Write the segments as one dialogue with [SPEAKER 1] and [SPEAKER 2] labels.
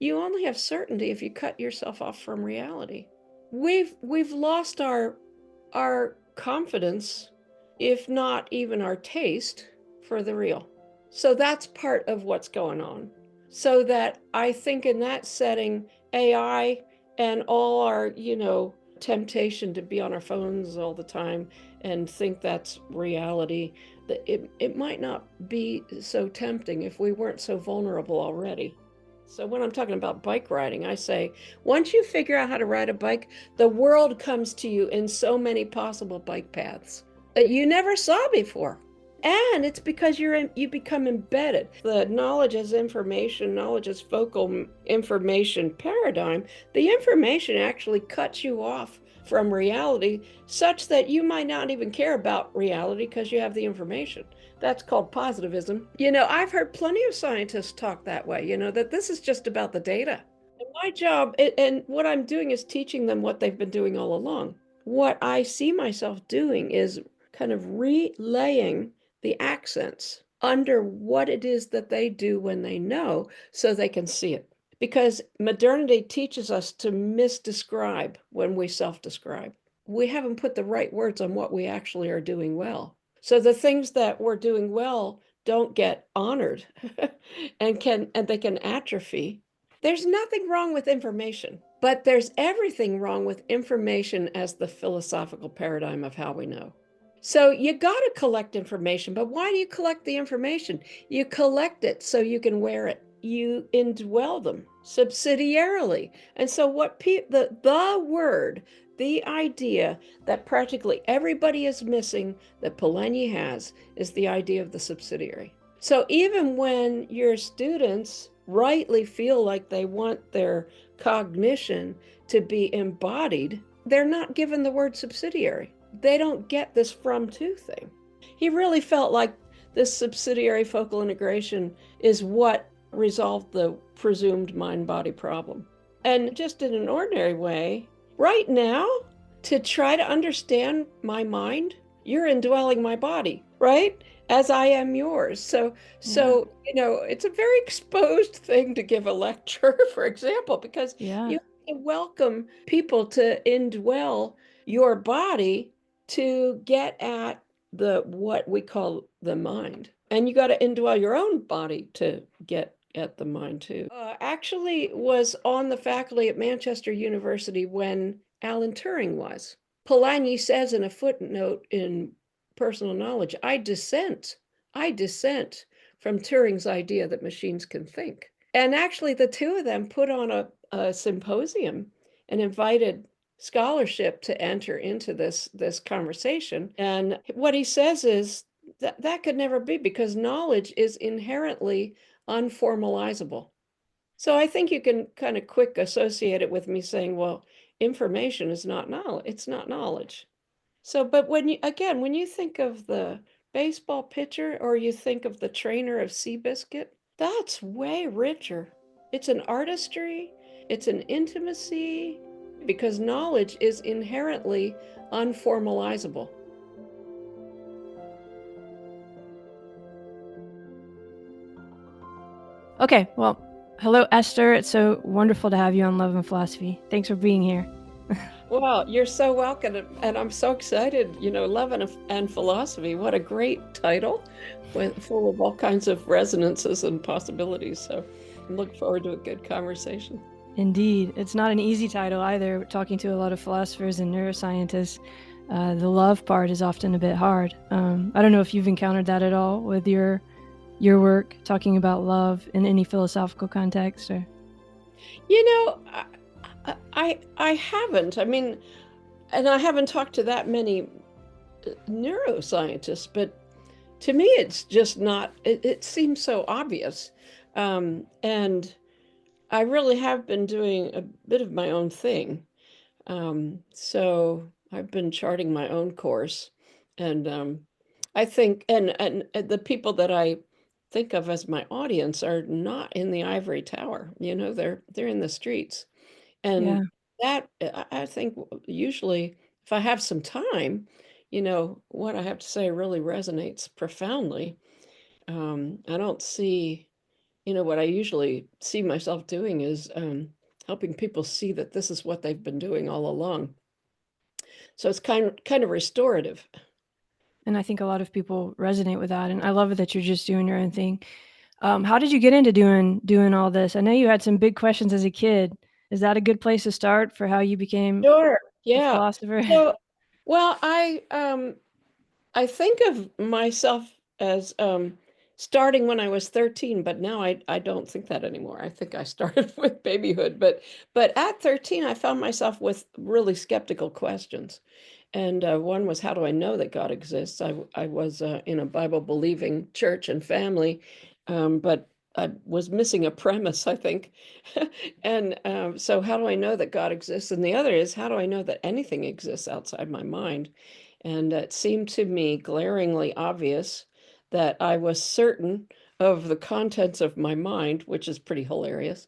[SPEAKER 1] You only have certainty if you cut yourself off from reality. We've lost our confidence, if not even our taste for the real. So that's part of what's going on. So that I think in that setting, AI and all our, temptation to be on our phones all the time and think that's reality, that it might not be so tempting if we weren't so vulnerable already. So when I'm talking about bike riding, I say, once you figure out how to ride a bike, the world comes to you in so many possible bike paths that you never saw before. And it's because you become embedded. The knowledge as information, knowledge as focal information paradigm, the information actually cuts you off from reality such that you might not even care about reality because you have the information. That's called positivism. I've heard plenty of scientists talk that way, that this is just about the data. And my job, and what I'm doing is teaching them what they've been doing all along. What I see myself doing is kind of relaying the accents under what it is that they do when they know so they can see it. Because modernity teaches us to misdescribe when we self-describe. We haven't put the right words on what we actually are doing well. So the things that we're doing well don't get honored and they can atrophy. There's nothing wrong with information, but there's everything wrong with information as the philosophical paradigm of how we know. So you got to collect information, but why do you collect the information? You collect it so you can wear it. You indwell them subsidiarily. And so the word, the idea that practically everybody is missing that Polanyi has is the idea of the subsidiary. So even when your students rightly feel like they want their cognition to be embodied, they're not given the word subsidiary. They don't get this from to thing. He really felt like this subsidiary focal integration is what resolved the presumed mind-body problem. And just in an ordinary way, right now, to try to understand my mind, you're indwelling my body, right? As I am yours. So it's a very exposed thing to give a lecture, for example, because
[SPEAKER 2] Yeah.
[SPEAKER 1] you have to welcome people to indwell your body to get at the what we call the mind. And you got to indwell your own body to get at the mind too. Actually was on the faculty at Manchester University when Alan Turing was. Polanyi says in a footnote in Personal Knowledge, I dissent from Turing's idea that machines can think. And actually, the two of them put on a symposium and invited scholarship to enter into this conversation. And what he says is that could never be because knowledge is inherently unformalizable. So I think you can kind of quick associate it with me saying, well, information is not knowledge. It's not knowledge. So, but when you think of the baseball pitcher or you think of the trainer of Seabiscuit, that's way richer. It's an artistry, it's an intimacy, because knowledge is inherently unformalizable.
[SPEAKER 2] Okay, well, hello, Esther. It's so wonderful to have you on Love and Philosophy. Thanks for being here.
[SPEAKER 1] Well, you're so welcome, and I'm so excited. Love and Philosophy. What a great title, full of all kinds of resonances and possibilities. So, I look forward to a good conversation.
[SPEAKER 2] Indeed. It's not an easy title either. Talking to a lot of philosophers and neuroscientists, the love part is often a bit hard. I don't know if you've encountered that at all with your work, talking about love in any philosophical context, or
[SPEAKER 1] I haven't. I mean, and I haven't talked to that many neuroscientists, but to me, it's just not. It seems so obvious, and I really have been doing a bit of my own thing. So I've been charting my own course, and I think, and the people that I think of as my audience are not in the ivory tower. They're in the streets,
[SPEAKER 2] yeah.
[SPEAKER 1] and that I think usually, if I have some time, what I have to say really resonates profoundly. I don't see what I usually see myself doing is helping people see that this is what they've been doing all along. So it's kind of restorative.
[SPEAKER 2] And I think a lot of people resonate with that. And I love it that you're just doing your own thing. How did you get into doing all this? I know you had some big questions as a kid. Is that a good place to start for how you became
[SPEAKER 1] Sure.
[SPEAKER 2] a
[SPEAKER 1] Yeah.
[SPEAKER 2] philosopher?
[SPEAKER 1] So, well, I think of myself as starting when I was 13, but now I don't think that anymore. I think I started with babyhood, but at 13, I found myself with really skeptical questions. And one was, how do I know that God exists? I was in a Bible believing church and family, but I was missing a premise, I think. And so, how do I know that God exists? And the other is, how do I know that anything exists outside my mind? And it seemed to me glaringly obvious that I was certain of the contents of my mind, which is pretty hilarious.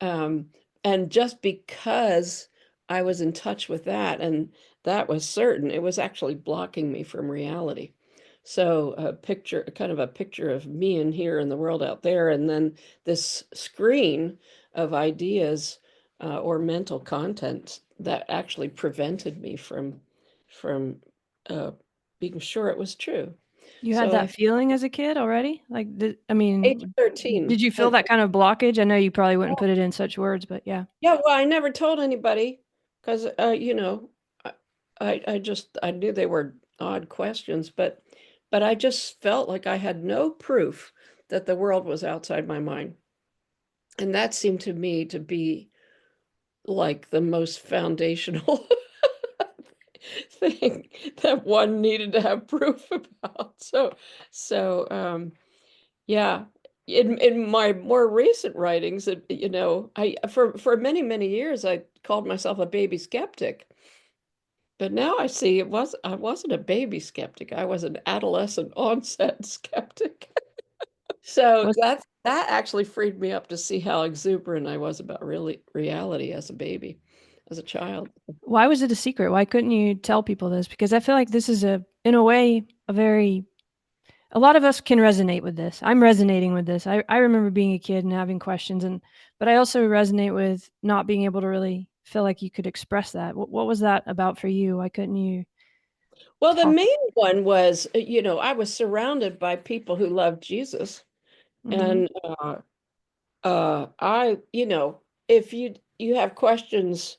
[SPEAKER 1] Um, and just because I was in touch with that, and that was certain, it was actually blocking me from reality. So kind of a picture of me in here and the world out there, and then this screen of ideas or mental content that actually prevented me from uh, being sure it was true.
[SPEAKER 2] You had
[SPEAKER 1] So
[SPEAKER 2] that
[SPEAKER 1] I
[SPEAKER 2] feeling as a kid already? Like, I
[SPEAKER 1] age
[SPEAKER 2] mean,
[SPEAKER 1] 13.
[SPEAKER 2] did you feel that kind of blockage? I know you probably wouldn't put it in such words, but yeah.
[SPEAKER 1] Yeah, well, I never told anybody because I, I knew they were odd questions, but I just felt like I had no proof that the world was outside my mind. And that seemed to me to be like the most foundational thing that one needed to have proof about. So yeah, in my more recent writings, I for many years I called myself a baby skeptic. But now I see I wasn't a baby skeptic. I was an adolescent onset skeptic. So
[SPEAKER 2] Was
[SPEAKER 1] that actually freed me up to see how exuberant I was about really reality as a baby, as a child.
[SPEAKER 2] Why was it a secret? Why couldn't you tell people this? Because I feel like this is in a way, a lot of us can resonate with this. I'm resonating with this. I remember being a kid and having questions, but I also resonate with not being able to really feel like you could express that. What was that about for you? Why couldn't you
[SPEAKER 1] Well, the
[SPEAKER 2] talk?
[SPEAKER 1] main one was, I was surrounded by people who loved Jesus,
[SPEAKER 2] Mhm.
[SPEAKER 1] and if you have questions,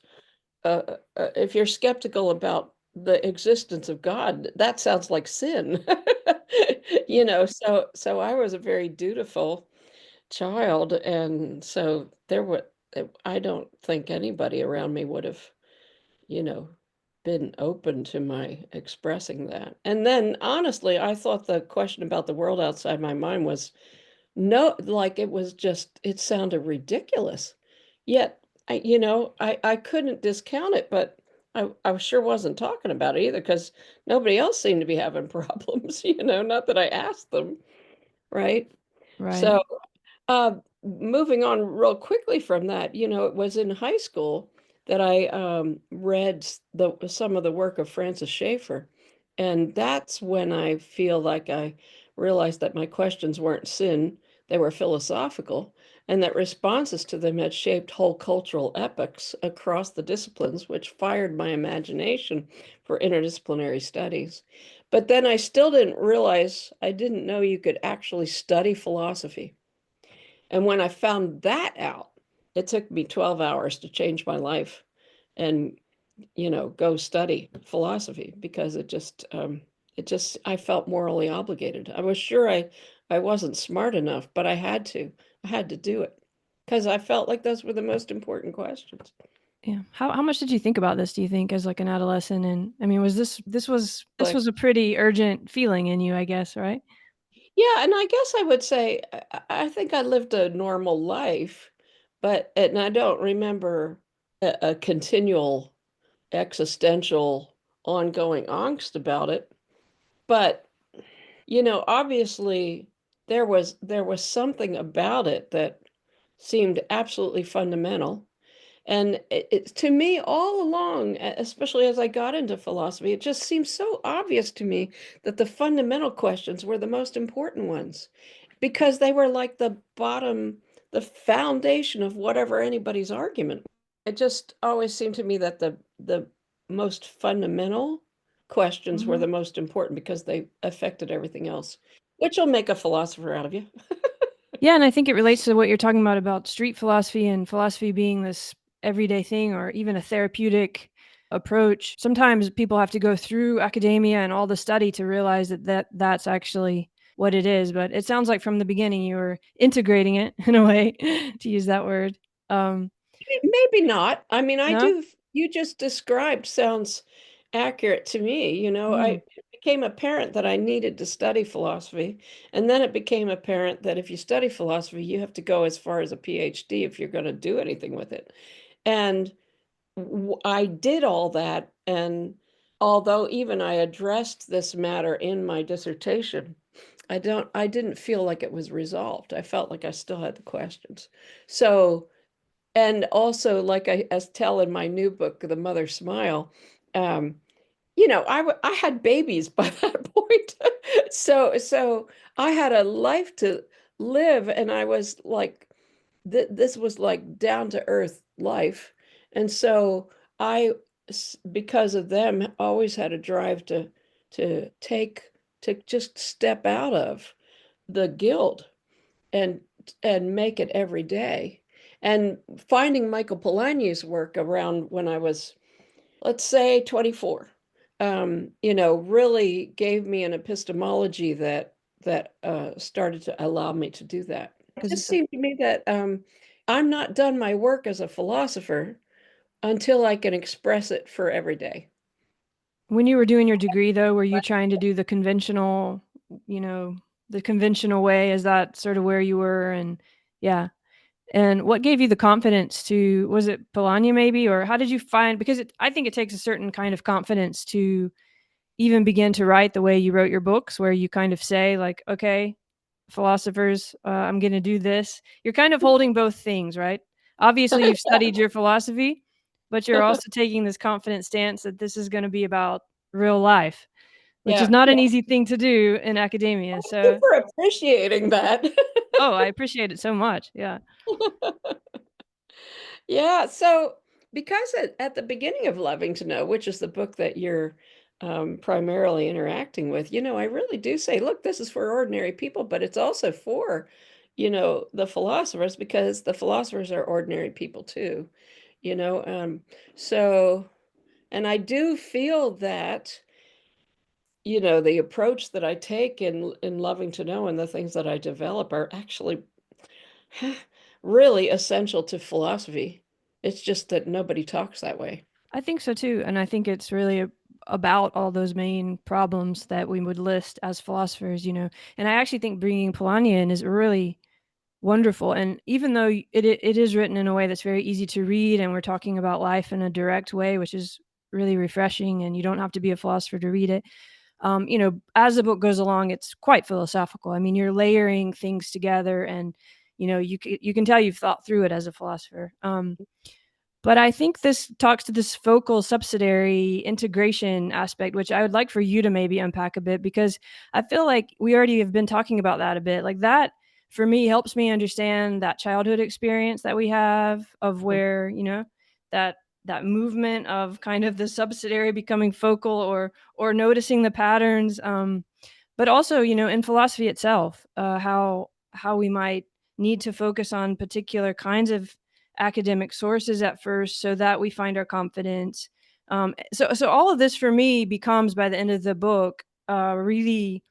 [SPEAKER 1] if you're skeptical about the existence of God, that sounds like sin. So I was a very dutiful child, and so I don't think anybody around me would have, you know, been open to my expressing that. And then honestly, I thought the question about the world outside my mind was no, like it sounded ridiculous. Yet I couldn't discount it, but I sure wasn't talking about it either because nobody else seemed to be having problems, not that I asked them, right?
[SPEAKER 2] Right.
[SPEAKER 1] So uh, moving on real quickly from that, it was in high school that I read some of the work of Francis Schaeffer, and that's when I feel like I realized that my questions weren't sin, they were philosophical, and that responses to them had shaped whole cultural epochs across the disciplines, which fired my imagination for interdisciplinary studies. But then I still didn't realize, I didn't know you could actually study philosophy. And when I found that out, it took me 12 hours to change my life and, go study philosophy because I felt morally obligated. I was sure I wasn't smart enough, but I had to do it because I felt like those were the most important questions.
[SPEAKER 2] Yeah. How much did you think about this, do you think, as like an adolescent? And I mean, this
[SPEAKER 1] Like,
[SPEAKER 2] was a pretty urgent feeling in you, I guess, right?
[SPEAKER 1] yeah, and I guess I would say I think I lived a normal life, and I don't remember a continual existential ongoing angst about it, but obviously there was something about it that seemed absolutely fundamental. And to me, all along, especially as I got into philosophy, it just seemed so obvious to me that the fundamental questions were the most important ones. because they were like the bottom, the foundation of whatever anybody's argument. It just always seemed to me that the most fundamental questions were the most important because they affected everything else, which will make a philosopher out of you.
[SPEAKER 2] Yeah, and I think it relates to what you're talking about street philosophy and philosophy being this everyday thing or even a therapeutic approach. Sometimes people have to go through academia and all the study to realize that's actually what it is. But it sounds like from the beginning you were integrating it in a way, to use that word.
[SPEAKER 1] Maybe not. I mean,
[SPEAKER 2] No?
[SPEAKER 1] you just described sounds accurate to me.
[SPEAKER 2] Mm.
[SPEAKER 1] It became apparent that I needed to study philosophy. And then it became apparent that if you study philosophy, you have to go as far as a PhD if you're going to do anything with it. And I did all that. And although even I addressed this matter in my dissertation, I didn't feel like it was resolved. I felt like I still had the questions. So, and also, like I as tell in my new book, The Mother Smile, um, I had babies by that point. So I had a life to live, and I was like, this was like down to earth life. And so because of them, always had a drive to take to just step out of the guilt and make it every day. And finding Michael Polanyi's work around when I was, let's say, 24, really gave me an epistemology that started to allow me to do that. It
[SPEAKER 2] Because
[SPEAKER 1] just seemed to me that I'm not done my work as a philosopher until I can express it for every day.
[SPEAKER 2] when you were doing your degree, though, were you trying to do the conventional, you know, the conventional way? Is that sort of where you were? And yeah. And what gave you the confidence to, was it Polanyi maybe, or how did you find, because I think it takes a certain kind of confidence to even begin to write the way you wrote your books, where you kind of say like, okay, philosophers, I'm going to do this. You're kind of holding both things, right? Obviously, you've studied your philosophy, but you're also taking this confident stance that this is going to be about real life, which is
[SPEAKER 1] Yeah.
[SPEAKER 2] not an easy thing to do in academia.
[SPEAKER 1] Thank you
[SPEAKER 2] So,
[SPEAKER 1] for appreciating that.
[SPEAKER 2] oh, I appreciate it so much. Yeah.
[SPEAKER 1] Yeah, so because at the beginning of Loving to Know, which is the book that you're primarily interacting with, I really do say, look, this is for ordinary people, but it's also for, the philosophers because the philosophers are ordinary people too, you know. So, and I do feel that, the approach that I take in Loving to Know and the things that I develop are actually really essential to philosophy. It's just that nobody talks that way.
[SPEAKER 2] I think so too. And I think it's really about all those main problems that we would list as philosophers, you know. And I actually think bringing Polanyi in is really wonderful. And even though it is written in a way that's very easy to read, and we're talking about life in a direct way, which is really refreshing, and you don't have to be a philosopher to read it. As the book goes along, it's quite philosophical. I mean, you're layering things together, and you can tell you've thought through it as a philosopher. But I think this talks to this focal subsidiary integration aspect, which I would like for you to maybe unpack a bit, because I feel like we already have been talking about that a bit. Like that, for me, helps me understand that childhood experience that we have of where, that that movement of kind of the subsidiary becoming focal, or noticing the patterns. But also, in philosophy itself, how we might need to focus on particular kinds of academic sources at first so that we find our confidence. So all of this for me becomes, by the end of the book, really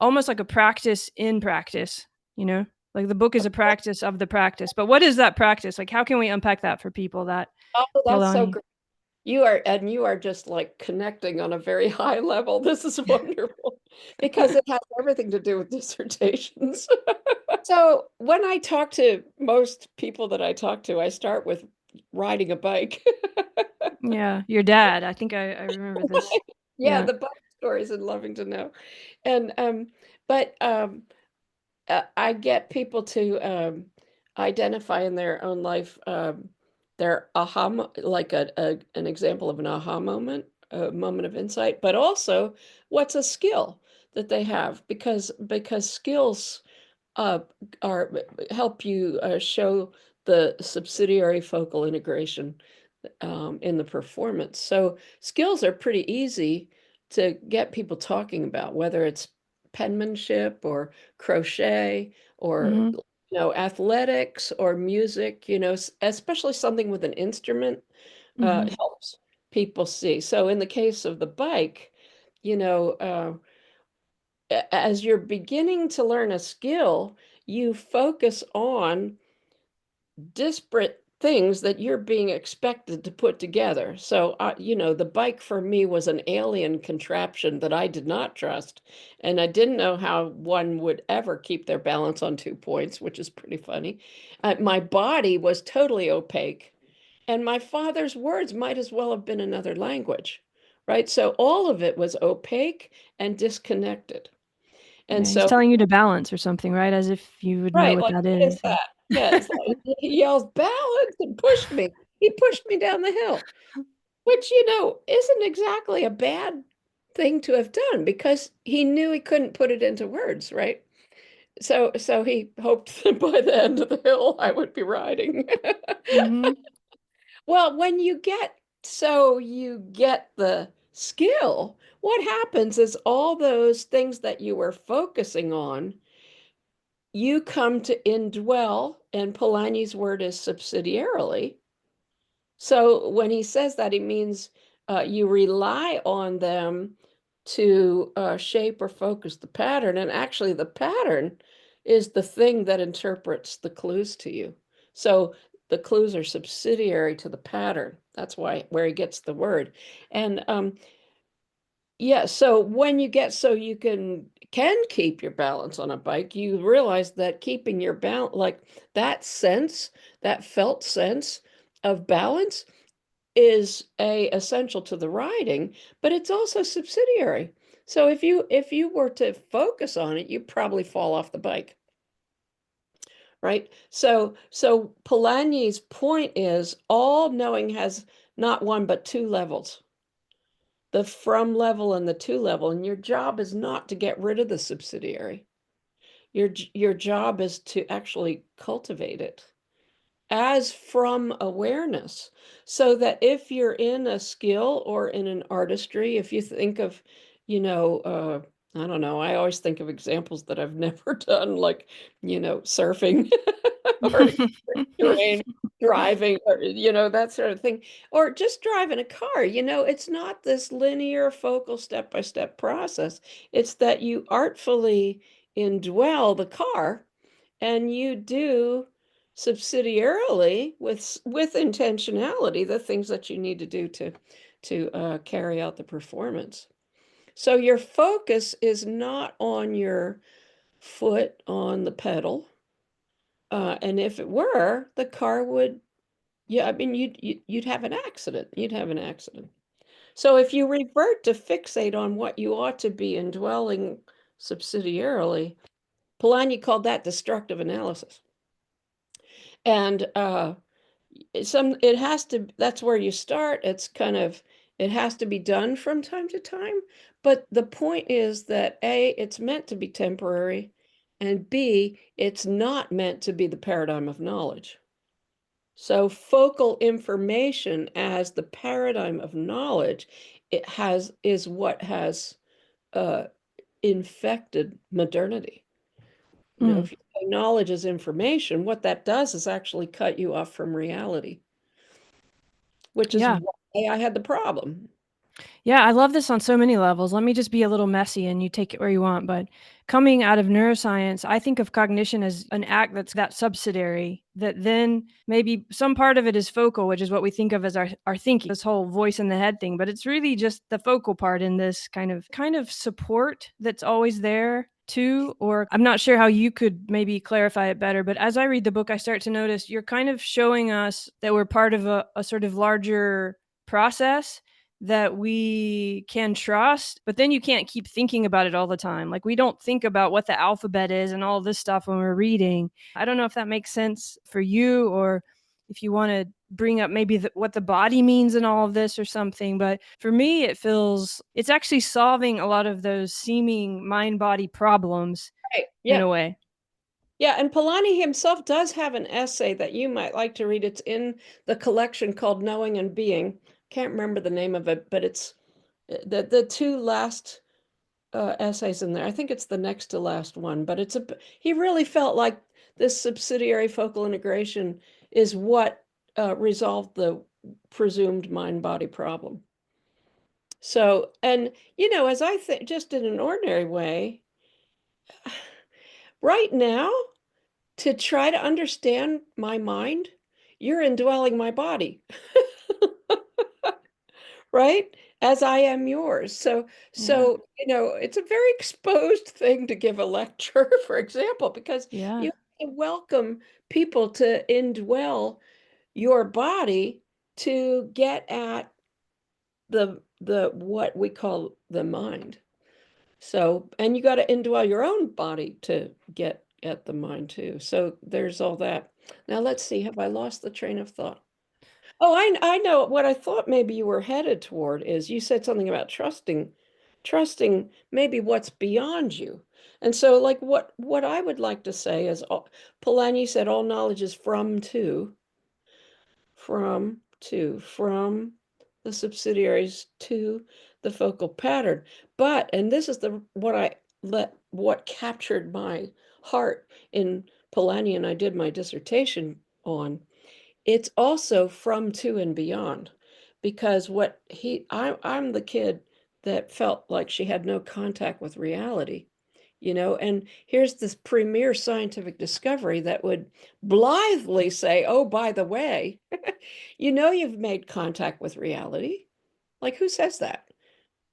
[SPEAKER 2] almost like a practice in practice, like the book is a practice of the practice. But what is that practice? Like, how can we unpack that for people that
[SPEAKER 1] Oh, that's so
[SPEAKER 2] Polanyi?
[SPEAKER 1] great. You are just like connecting on a very high level. This is wonderful because it has everything to do with dissertations. So when I talk to most people that I talk to, I start with riding a bike.
[SPEAKER 2] Yeah, your dad. I think I remember this.
[SPEAKER 1] Yeah,
[SPEAKER 2] Yeah.
[SPEAKER 1] the bike stories and loving to know. And but I get people to identify in their own life their like an example of an aha moment, a moment of insight, but also what's a skill that they have because skills uh, are help you show the subsidiary focal integration in the performance. So skills are pretty easy to get people talking about, whether it's penmanship or crochet or
[SPEAKER 2] Mm-hmm.
[SPEAKER 1] athletics or music, especially something with an instrument
[SPEAKER 2] Mm-hmm.
[SPEAKER 1] helps people see. So in the case of the bike, you know, as you're beginning to learn a skill, you focus on disparate things that you're being expected to put together. So, the bike for me was an alien contraption that I did not trust. And I didn't know how one would ever keep their balance on 2 points, which is pretty funny. My body was totally opaque. And my father's words might as well have been another language, right? So all of it was opaque and disconnected. And
[SPEAKER 2] Yeah, he's
[SPEAKER 1] so,
[SPEAKER 2] telling you to balance or something, right? As if you would know
[SPEAKER 1] right,
[SPEAKER 2] what
[SPEAKER 1] like,
[SPEAKER 2] that
[SPEAKER 1] what is
[SPEAKER 2] is.
[SPEAKER 1] that? Yeah, it's like he yells, balance, and pushed me. He pushed me down the hill, which, isn't exactly a bad thing to have done because he knew he couldn't put it into words, right? So he hoped that by the end of the hill I would be riding.
[SPEAKER 2] Mm-hmm.
[SPEAKER 1] Well, you get the skill, what happens is all those things that you were focusing on, you come to indwell, and Polanyi's word is subsidiarily. So when he says that, he means you rely on them to shape or focus the pattern. And actually, the pattern is the thing that interprets the clues to you. So the clues are subsidiary to the pattern. That's where he gets the word. And yeah, so when you get so you can keep your balance on a bike, you realize that keeping your balance, like that felt sense of balance is a essential to the riding, but it's also subsidiary. So if you were to focus on it, you'd probably fall off the bike, right? So Polanyi's point is all knowing has not one but two levels, the from level and the to level, and your job is not to get rid of the subsidiary. Your job is to actually cultivate it as from awareness, so that if you're in a skill or in an artistry, if you think of, I don't know, I always think of examples that I've never done, like, surfing or terrain, driving, or, that sort of thing, or just driving a car. It's not this linear, focal, step-by-step process. It's that you artfully indwell the car and you do subsidiarily with intentionality the things that you need to do to carry out the performance. So your focus is not on your foot on the pedal, and if it were, the car would, yeah, I mean, you'd have an accident. You'd have an accident. So if you revert to fixate on what you ought to be indwelling subsidiarily, Polanyi called that destructive analysis. And it has to, that's where you start. It has to be done from time to time. But the point is that A, it's meant to be temporary, and B, it's not meant to be the paradigm of knowledge. So focal information as the paradigm of knowledge, is what has uh, infected modernity.
[SPEAKER 2] Mm,
[SPEAKER 1] If you say knowledge is information, what that does is actually cut you off from reality, which is
[SPEAKER 2] yeah.
[SPEAKER 1] why I had the problem.
[SPEAKER 2] Yeah, I love this on so many levels. Let me just be a little messy and you take it where you want. But coming out of neuroscience, I think of cognition as an act that's that subsidiary, that then maybe some part of it is focal, which is what we think of as our thinking, this whole voice in the head thing. But it's really just the focal part in this kind of support that's always there too. Or I'm not sure how you could maybe clarify it better. But as I read the book, I start to notice you're kind of showing us that we're part of a sort of larger process that we can trust, but then you can't keep thinking about it all the time. Like we don't think about what the alphabet is and all this stuff when we're reading. I don't know if that makes sense for you or if you want to bring up maybe what the body means in all of this or something. But for me, it feels it's actually solving a lot of those seeming mind body problems
[SPEAKER 1] Right.
[SPEAKER 2] in
[SPEAKER 1] Yeah.
[SPEAKER 2] a way.
[SPEAKER 1] Yeah, and Polanyi himself does have an essay that you might like to read. It's in the collection called Knowing and Being. Can't remember the name of it, but it's the two last essays in there. I think it's the next to last one, but he really felt like this subsidiary focal integration is what resolved the presumed mind-body problem. So, and as I think, just in an ordinary way, right now, to try to understand my mind, you're indwelling my body, right? As I am yours. So,
[SPEAKER 2] Yeah.
[SPEAKER 1] it's a very exposed thing to give a lecture, for example, because
[SPEAKER 2] Yeah.
[SPEAKER 1] you have to welcome people to indwell your body to get at the what we call the mind. So, and you got to indwell your own body to get at the mind too. So there's all that. Now let's see, have I lost the train of thought? Oh, I know what I thought maybe you were headed toward is you said something about trusting maybe what's beyond you. And so like what I would like to say is Polanyi said all knowledge is from the subsidiaries to the focal pattern. But, and this is what captured my heart in Polanyi and I did my dissertation on, it's also from to and beyond. Because I'm the kid that felt like she had no contact with reality, and here's this premier scientific discovery that would blithely say, oh, by the way, you've made contact with reality. Like, who says that?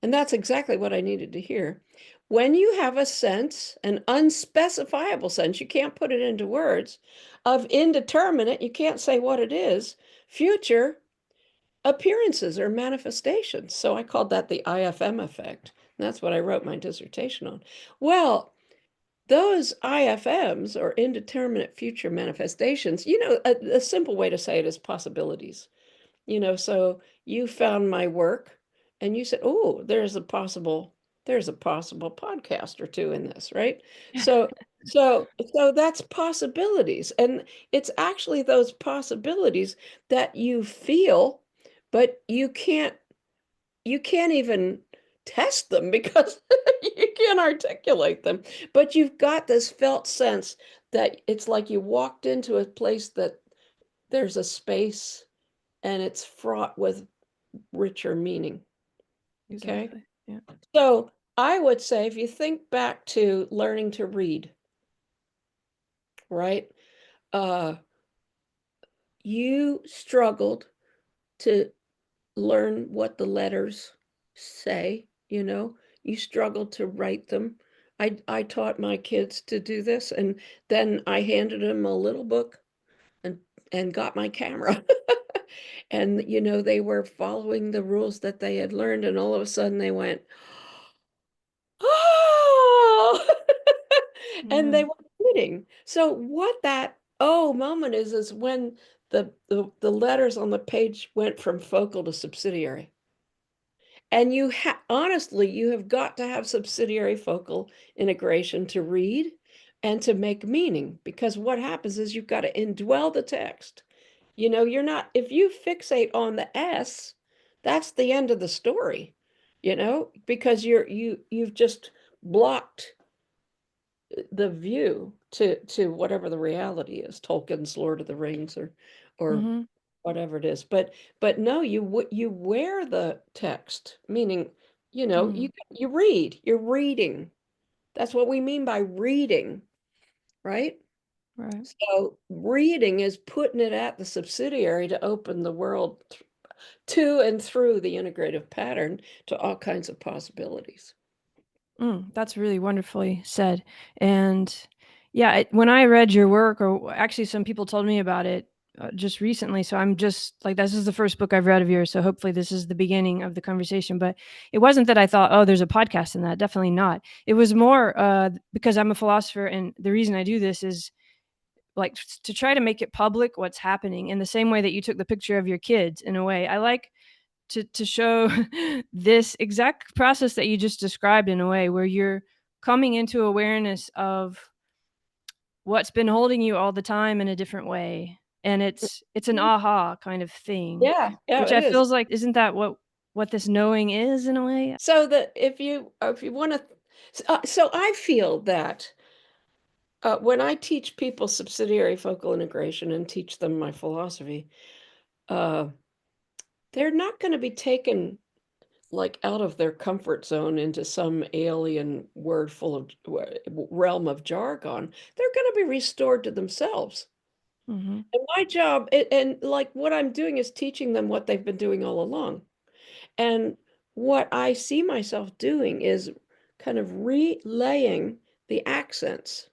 [SPEAKER 1] And that's exactly what I needed to hear. When you have a sense, an unspecifiable sense, you can't put it into words, of indeterminate, you can't say what it is, future appearances or manifestations. So I called that the IFM effect. And that's what I wrote my dissertation on. Well, those IFMs or indeterminate future manifestations, a simple way to say it is possibilities. So you found my work and you said, oh, there's a possible podcast or two in this, right? So so that's possibilities. And it's actually those possibilities that you feel, but you can't even test them because you can't articulate them. But you've got this felt sense that it's like you walked into a place that there's a space and it's fraught with richer meaning. Okay.
[SPEAKER 2] Exactly. Yeah.
[SPEAKER 1] So I would say if you think back to learning to read, right? Uh, you struggled to learn what the letters say, you struggled to write them. I taught my kids to do this, and then I handed them a little book and got my camera. And they were following the rules that they had learned, and all of a sudden they went, oh, and
[SPEAKER 2] Yeah.
[SPEAKER 1] they were reading. So what that oh moment is when the letters on the page went from focal to subsidiary. And honestly, you have got to have subsidiary focal integration to read and to make meaning, because what happens is you've got to indwell the text. You're not, if you fixate on the S, that's the end of the story, because you've just blocked the view to whatever the reality is, Tolkien's Lord of the Rings or
[SPEAKER 2] Mm-hmm.
[SPEAKER 1] whatever it is. But no, you wear the text, meaning,
[SPEAKER 2] Mm.
[SPEAKER 1] you're reading. That's what we mean by reading, right?
[SPEAKER 2] Right.
[SPEAKER 1] So reading is putting it at the subsidiary to open the world to and through the integrative pattern to all kinds of possibilities.
[SPEAKER 2] That's really wonderfully said. And yeah, when I read your work, or actually some people told me about it just recently. So I'm just like, this is the first book I've read of yours. So hopefully this is the beginning of the conversation. But it wasn't that I thought, oh, there's a podcast in that. Definitely not. It was more because I'm a philosopher. And the reason I do this is like to try to make it public what's happening in the same way that you took the picture of your kids in a way. I like to show this exact process that you just described in a way where you're coming into awareness of what's been holding you all the time in a different way. And it's an aha kind of thing,
[SPEAKER 1] Yeah,
[SPEAKER 2] which
[SPEAKER 1] it
[SPEAKER 2] I
[SPEAKER 1] is.
[SPEAKER 2] feels like, isn't that what this knowing is in a way?
[SPEAKER 1] So that if you want to, so I feel that when I teach people subsidiary focal integration and teach them my philosophy, uh, they're not going to be taken like out of their comfort zone into some alien word full of realm of jargon. They're going to be restored to themselves.
[SPEAKER 2] Hmm.
[SPEAKER 1] And my job, and like what I'm doing is teaching them what they've been doing all along. And what I see myself doing is kind of relaying the accents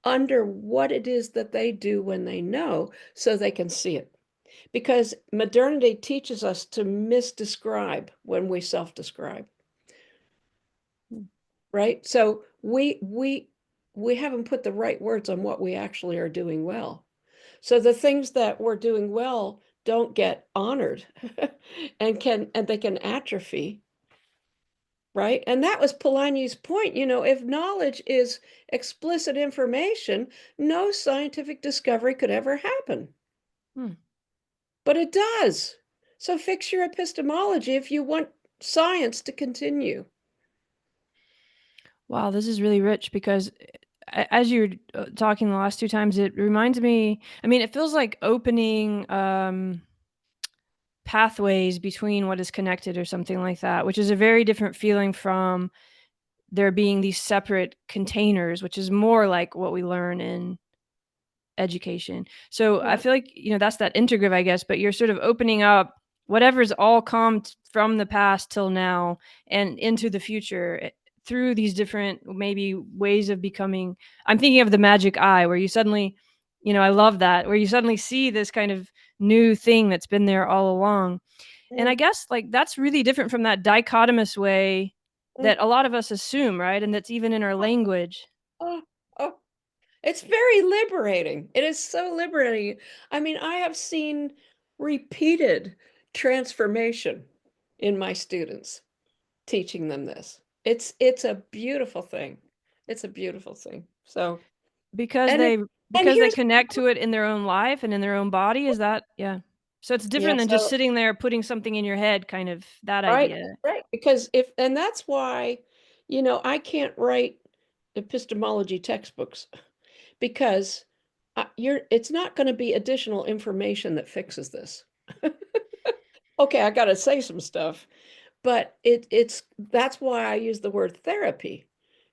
[SPEAKER 1] under what it is that they do when they know so they can see it. Because modernity teaches us to misdescribe when we self-describe, right? So we haven't put the right words on what we actually are doing well. So the things that we're doing well don't get honored and they can atrophy, right? And that was Polanyi's point. If knowledge is explicit information, no scientific discovery could ever happen.
[SPEAKER 2] Hmm.
[SPEAKER 1] But it does. So fix your epistemology if you want science to continue.
[SPEAKER 2] Wow, this is really rich because as you were talking the last two times, it reminds me, I mean, it feels like opening pathways between what is connected or something like that, which is a very different feeling from there being these separate containers, which is more like what we learn in education. So I
[SPEAKER 1] Yeah.
[SPEAKER 2] feel like, that's that integrative, I guess, but you're sort of opening up whatever's all come from the past till now and into the future through these different maybe ways of becoming. I'm thinking of the magic eye where you suddenly, I love that, where you suddenly see this kind of new thing that's been there all along. And I
[SPEAKER 1] Mm,
[SPEAKER 2] guess like that's really different from that dichotomous way
[SPEAKER 1] mm.
[SPEAKER 2] that a lot of us assume, right? And that's even in our language.
[SPEAKER 1] Oh, oh, it's very liberating. It is so liberating. I mean, I have seen repeated transformation in my students teaching them this. It's a beautiful thing. It's a beautiful thing. So,
[SPEAKER 2] Because
[SPEAKER 1] and it,
[SPEAKER 2] they
[SPEAKER 1] and
[SPEAKER 2] because they
[SPEAKER 1] here's
[SPEAKER 2] connect to it in their own life and in their own body, is that yeah. So it's
[SPEAKER 1] yeah,
[SPEAKER 2] different than just
[SPEAKER 1] so
[SPEAKER 2] sitting there putting something in your head, kind of that
[SPEAKER 1] right,
[SPEAKER 2] idea.
[SPEAKER 1] right. Because if and that's why, I can't write epistemology textbooks because it's not going to be additional information that fixes this. Okay, I got to say some stuff, but it's that's why I use the word therapy.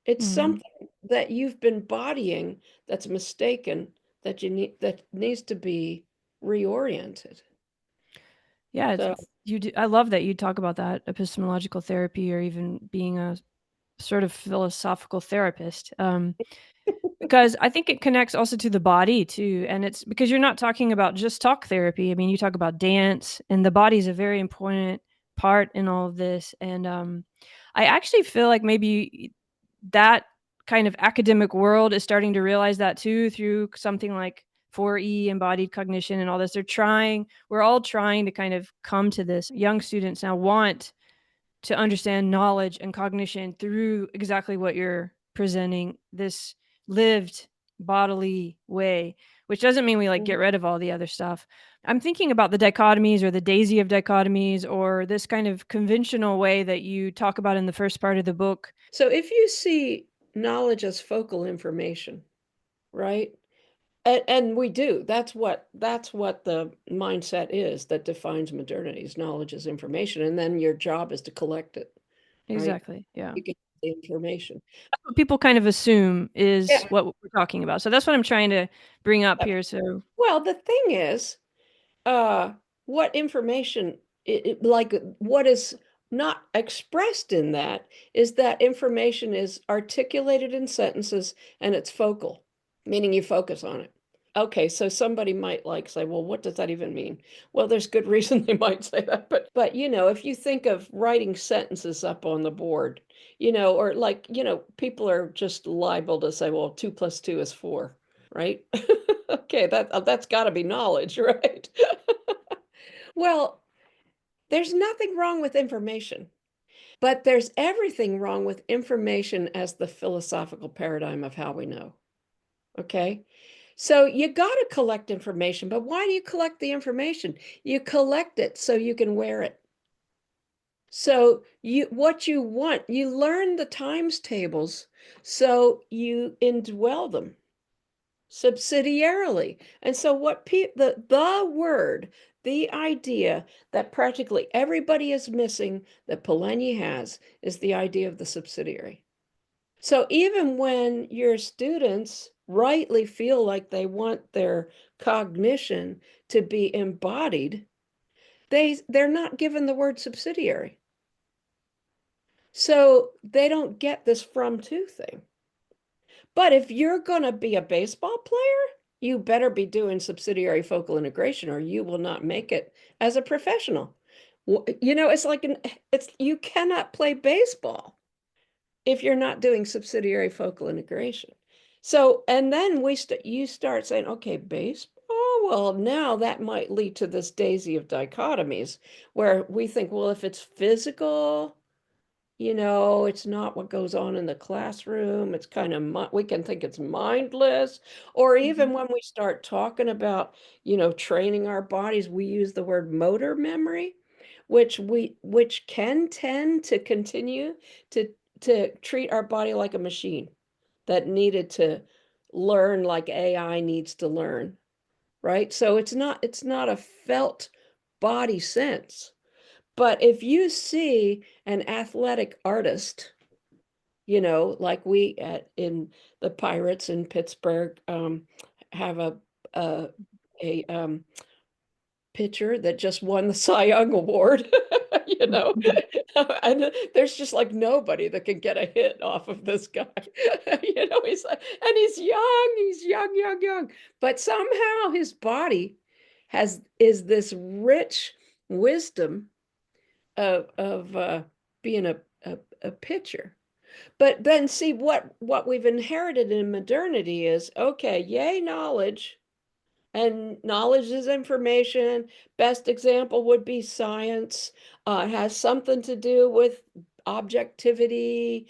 [SPEAKER 1] It's
[SPEAKER 2] Mhm.
[SPEAKER 1] something that you've been bodying that's mistaken that needs to be reoriented.
[SPEAKER 2] Yeah,
[SPEAKER 1] So
[SPEAKER 2] you do, I love that you talk about that epistemological therapy or even being a sort of philosophical therapist. Because I think it connects also to the body too, and it's because you're not talking about just talk therapy. I mean, you talk about dance, and the body is a very important part in all of this. And I actually feel like maybe that kind of academic world is starting to realize that too through something like 4E, embodied cognition, and all this. We're all trying to kind of come to this. Young students now want to understand knowledge and cognition through exactly what you're presenting, this lived bodily way, which doesn't mean we like get
[SPEAKER 1] mhm.
[SPEAKER 2] rid of all the other stuff. I'm thinking about the dichotomies or the daisy of dichotomies or this kind of conventional way that you talk about in the first part of the book.
[SPEAKER 1] So if you see knowledge as focal information, right? And we do. That's what the mindset is that defines modernity. Is knowledge is information, and then your job is to collect it, right?
[SPEAKER 2] Exactly. Yeah.
[SPEAKER 1] You get the information.
[SPEAKER 2] What people kind of assume
[SPEAKER 1] Yeah.
[SPEAKER 2] is what we're talking about. So that's what I'm trying to bring up
[SPEAKER 1] Yeah.
[SPEAKER 2] here. So
[SPEAKER 1] Well, the thing is, uh, what information, like what is not expressed in that is that information is articulated in sentences and it's focal, meaning you focus on it. Okay, so somebody might like say, well, what does that even mean? Well, there's good reason they might say that, but if you think of writing sentences up on the board, or like, people are just liable to say, well, 2 + 2 is 4, right? Okay, that's got to be knowledge, right? Well, there's nothing wrong with information, but there's everything wrong with information as the philosophical paradigm of how we know. Okay. So you got to collect information, but why do you collect the information? You collect it so you can wear it. So what you want, you learn the times tables so you indwell them subsidiarily. And so the word, the idea that practically everybody is missing that Polanyi has is the idea of the subsidiary. So even when your students rightly feel like they want their cognition to be embodied, they're not given the word subsidiary. So they don't get this from to thing. But if you're going to be a baseball player, you better be doing subsidiary focal integration or you will not make it as a professional. It's like you cannot play baseball if you're not doing subsidiary focal integration. So, and then you start saying, okay, baseball, well, now that might lead to this daisy of dichotomies where we think, well, if it's physical, it's not what goes on in the classroom. It's kind of, we can think it's mindless. Or even when we start talking about, training our bodies, we use the word motor memory, which can tend to continue to treat our body like a machine that needed to learn like AI needs to learn, right? So it's not a felt body sense. But if you see an athletic artist, like we in the Pirates in Pittsburgh have a, a pitcher that just won the Cy Young Award, and there's just like nobody that can get a hit off of this guy. He's like, and he's young, young, young, but somehow his body is this rich wisdom of being a pitcher. But then see what we've inherited in modernity is okay, yay, knowledge. And knowledge is information. Best example would be science. It has something to do with objectivity.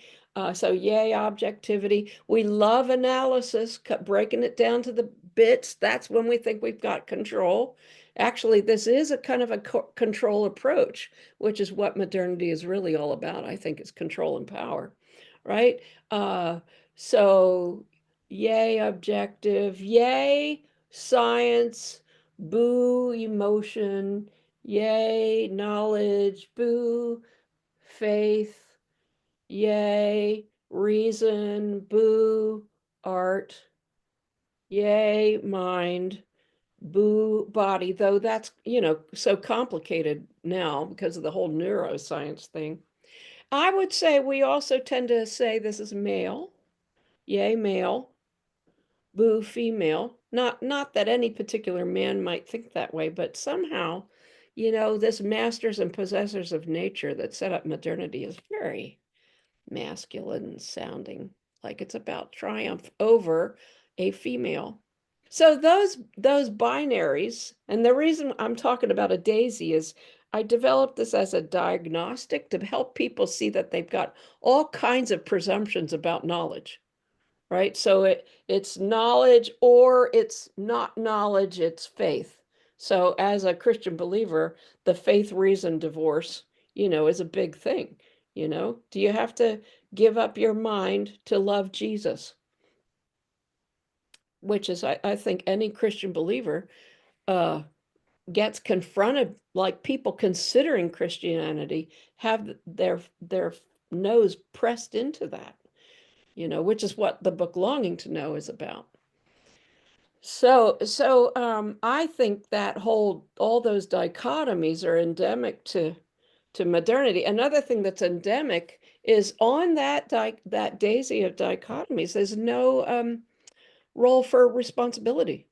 [SPEAKER 1] So yay, objectivity. We love analysis, breaking it down to the bits. That's when we think we've got control. Actually, this is a kind of a control approach, which is what modernity is really all about. I think it's control and power, right? So yay, objective, yay, science, boo, emotion, yay, knowledge, boo, faith, yay, reason, boo, art, yay, mind, boo, body, though that's, so complicated now because of the whole neuroscience thing. I would say we also tend to say this is male, yay, male, boo, female. Not that any particular man might think that way, but somehow, this masters and possessors of nature that set up modernity is very masculine sounding, like it's about triumph over a female. So those binaries, and the reason I'm talking about a daisy is I developed this as a diagnostic to help people see that they've got all kinds of presumptions about knowledge, right? So it's knowledge or it's not knowledge, it's faith. So as a Christian believer, the faith reason divorce, is a big thing. Do you have to give up your mind to love Jesus? Which is, I think any Christian believer uh, gets confronted, like people considering Christianity have their nose pressed into that, which is what the book Longing to Know is about. So I think that all those dichotomies are endemic to modernity. Another thing that's endemic is on that daisy of dichotomies, there's no role for responsibility,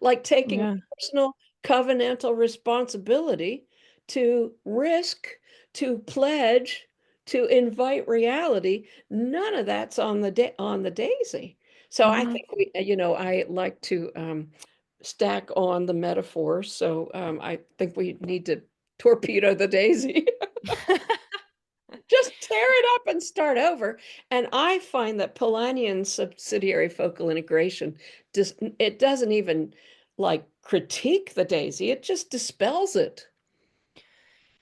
[SPEAKER 1] like taking
[SPEAKER 2] Yeah.
[SPEAKER 1] personal covenantal responsibility to risk, to pledge, to invite reality. None of that's on the daisy. So I think I like to stack on the metaphors. So I think we need to torpedo the daisy. just tear it up and start over. And I find that Polanyi's subsidiary focal integration it doesn't even like critique the daisy, it just dispels it.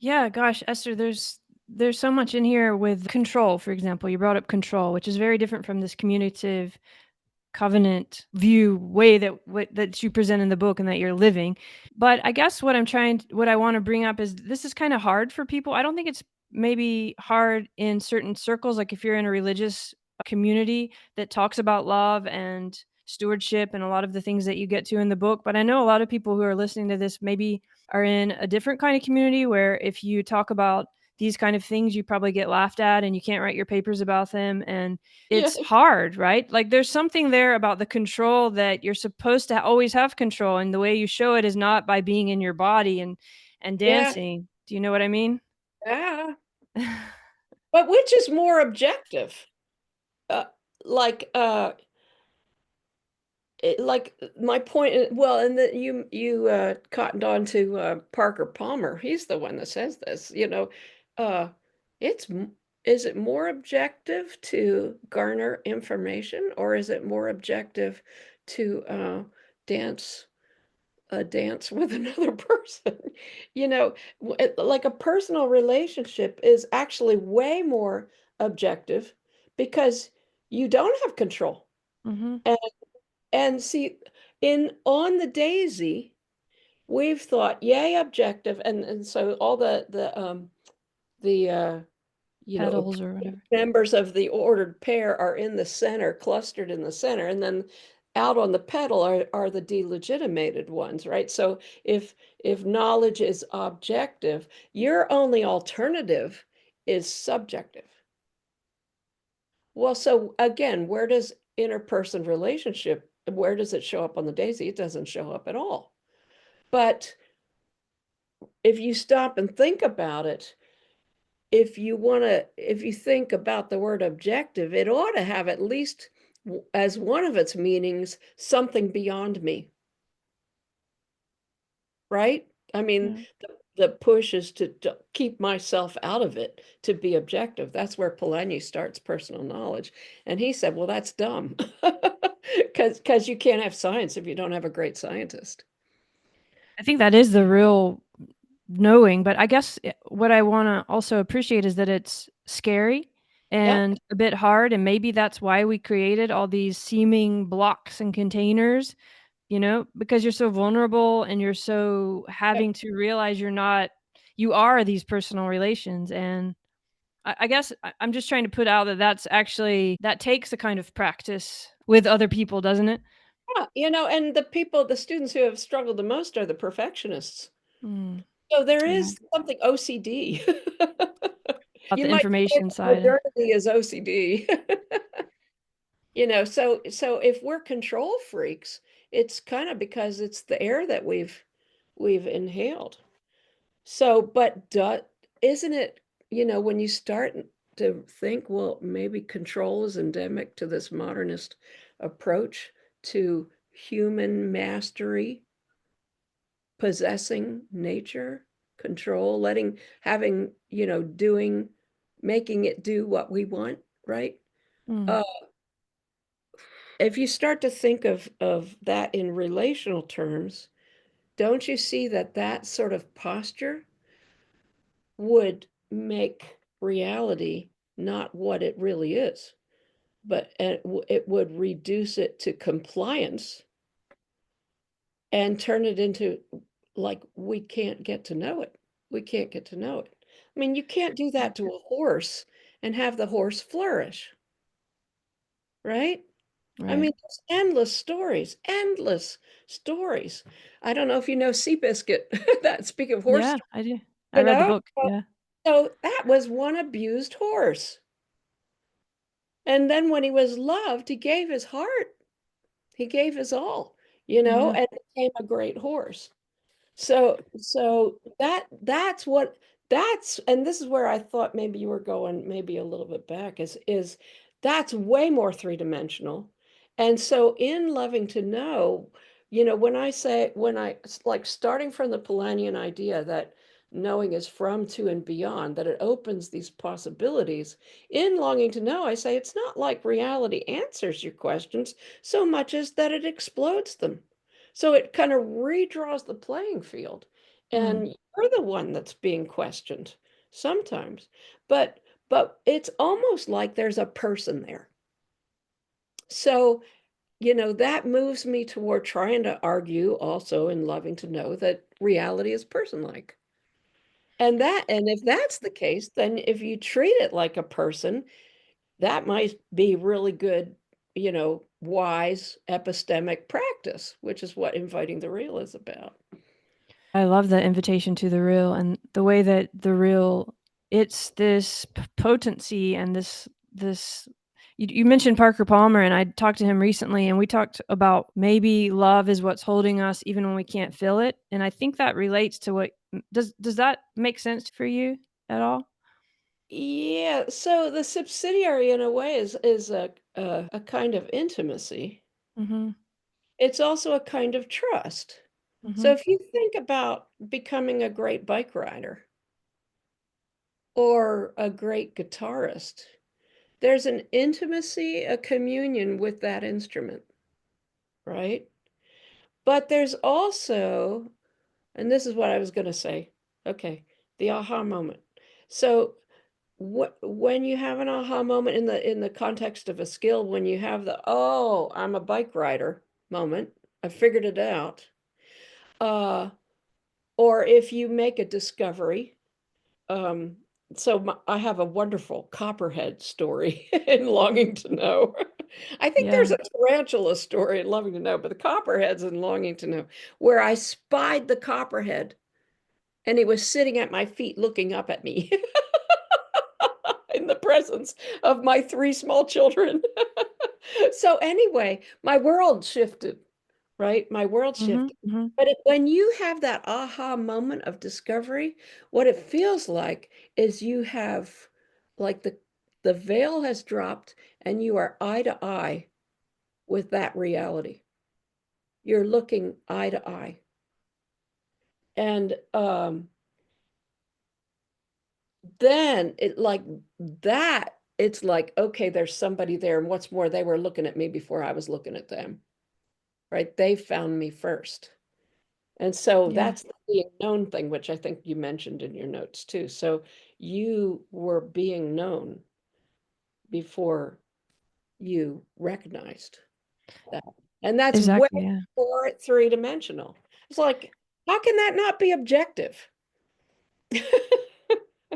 [SPEAKER 2] Yeah, gosh, Esther, there's so much in here with control, for example. You brought up control, which is very different from this communicative covenant view way that you present in the book and that you're living. But I guess what I want to bring up is this is kind of hard for people. I don't think it's maybe hard in certain circles, like if you're in a religious community that talks about love and stewardship and a lot of the things that you get to in the book. But I know a lot of people who are listening to this maybe are in a different kind of community where if you talk about these kind of things, you probably get laughed at and you can't write your papers about them. And it's
[SPEAKER 1] Yes.
[SPEAKER 2] hard, right? Like there's something there about the control that you're supposed to always have control, and the way you show it is not by being in your body and
[SPEAKER 1] Yeah.
[SPEAKER 2] dancing. Do you know what I mean?
[SPEAKER 1] Yeah. But which is more objective? Uh, like like my point, well, and that you cottoned on to Parker Palmer. He's the one that says this, uh it's is it more objective to garner information, or is it more objective to dance a dance with another person? Like a personal relationship is actually way more objective because you don't have control.
[SPEAKER 2] Mm-hmm.
[SPEAKER 1] And see, in on the daisy, we've thought, yay, objective, and so all the
[SPEAKER 2] Petals or whatever.
[SPEAKER 1] members of the ordered pair are in the center, clustered in the center, and then out on the petal are the delegitimated ones, right? So if knowledge is objective, your only alternative is subjective. Well, so again, where does interperson relationship, where does it show up on the daisy? It doesn't show up at all. But if you stop and think about it, if you think about the word objective, it ought to have at least as one of its meanings, something beyond me, right? I mean,
[SPEAKER 2] Yeah.
[SPEAKER 1] the push is to keep myself out of it, to be objective. That's where Polanyi starts personal knowledge. And he said, well, that's dumb. Because you can't have science if you don't have a great scientist.
[SPEAKER 2] I think that is the real knowing, but I guess what I want to also appreciate is that it's scary
[SPEAKER 1] Yep.
[SPEAKER 2] and a bit hard, and maybe that's why we created all these seeming blocks and containers, because you're so vulnerable and you're so having to realize you are these personal relations. And I guess I'm just trying to put out that that takes a kind of practice with other people, doesn't it?
[SPEAKER 1] Yeah, and the students who have struggled the most are the perfectionists.
[SPEAKER 2] Mm,
[SPEAKER 1] So there
[SPEAKER 2] yeah.
[SPEAKER 1] is something OCD.
[SPEAKER 2] About
[SPEAKER 1] You
[SPEAKER 2] the
[SPEAKER 1] might say
[SPEAKER 2] information
[SPEAKER 1] that
[SPEAKER 2] side.
[SPEAKER 1] modernity is OCD. So if we're control freaks, it's kind of because it's the air that we've inhaled. So, but isn't it, when you start to think, well, maybe control is endemic to this modernist approach to human mastery, possessing nature, control, having, making it do what we want, right?
[SPEAKER 2] Mm,
[SPEAKER 1] Uh, if you start to think of that in relational terms, don't you see that that sort of posture would make reality not what it really is, but it would reduce it to compliance and turn it into like we can't get to know it. We can't get to know it. I mean, you can't do that to a horse and have the horse flourish, right? I
[SPEAKER 2] right.
[SPEAKER 1] mean, there's endless stories, endless stories. I don't know if you know Seabiscuit, that speaking of horse,
[SPEAKER 2] Yeah, I do. I
[SPEAKER 1] you
[SPEAKER 2] read the
[SPEAKER 1] know?
[SPEAKER 2] book, yeah.
[SPEAKER 1] So that was one abused horse. And then when he was loved, he gave his heart, he gave his all,
[SPEAKER 2] Yeah.
[SPEAKER 1] and became a great horse. So that's and this is where I thought maybe you were going maybe a little bit back is that's way more three-dimensional. And so in loving to know, when I say when I like starting from the Polanyian idea that knowing is from, to, and beyond, that it opens these possibilities. In longing to know, I say it's not like reality answers your questions so much as that it explodes them. So it kind of redraws the playing field.
[SPEAKER 2] Mm.
[SPEAKER 1] And you're the one that's being questioned sometimes. But it's almost like there's a person there. So, that moves me toward trying to argue also in loving to know that reality is person-like. And if that's the case, then if you treat it like a person, that might be really good, wise epistemic practice, which is what inviting the real is about.
[SPEAKER 2] I love the invitation to the real and the way that the real, it's this potency and this you mentioned Parker Palmer, and I talked to him recently, and we talked about maybe love is what's holding us even when we can't feel it. And I think that relates to what does that make sense for you at all?
[SPEAKER 1] Yeah, so the subsidiary in a way is a kind of intimacy.
[SPEAKER 2] Mhm.
[SPEAKER 1] It's also a kind of trust. So
[SPEAKER 2] Mhm.
[SPEAKER 1] if you think about becoming a great bike rider or a great guitarist, there's an intimacy, a communion with that instrument, right? But there's also, and this is what I was going to say, okay, the aha moment. So when you have an aha moment in the context of a skill, when you have the, oh, I'm a bike rider moment, I figured it out. Uh, or if you make a discovery. Um, I have a wonderful copperhead story in Longing to Know. I think
[SPEAKER 2] Yeah.
[SPEAKER 1] there's a tarantula story in Loving to Know, but the copperhead's in Longing to Know, where I spied the copperhead and he was sitting at my feet looking up at me in the presence of my three small children. So anyway, my world shifted, right? My world
[SPEAKER 2] Mhm.
[SPEAKER 1] shifted.
[SPEAKER 2] Mhm.
[SPEAKER 1] But when you have that aha moment of discovery, what it feels like is you have, like, the veil has dropped and you are eye to eye with that reality. You're looking eye to eye. And then it's like, okay, there's somebody there. And what's more, they were looking at me before I was looking at them, right? They found me first. And so
[SPEAKER 2] Yeah.
[SPEAKER 1] that's the being known thing, which I think you mentioned in your notes too. So you were being known before you recognized that. And that's way
[SPEAKER 2] Exactly, yeah.
[SPEAKER 1] more three-dimensional. It's like, how can that not be objective?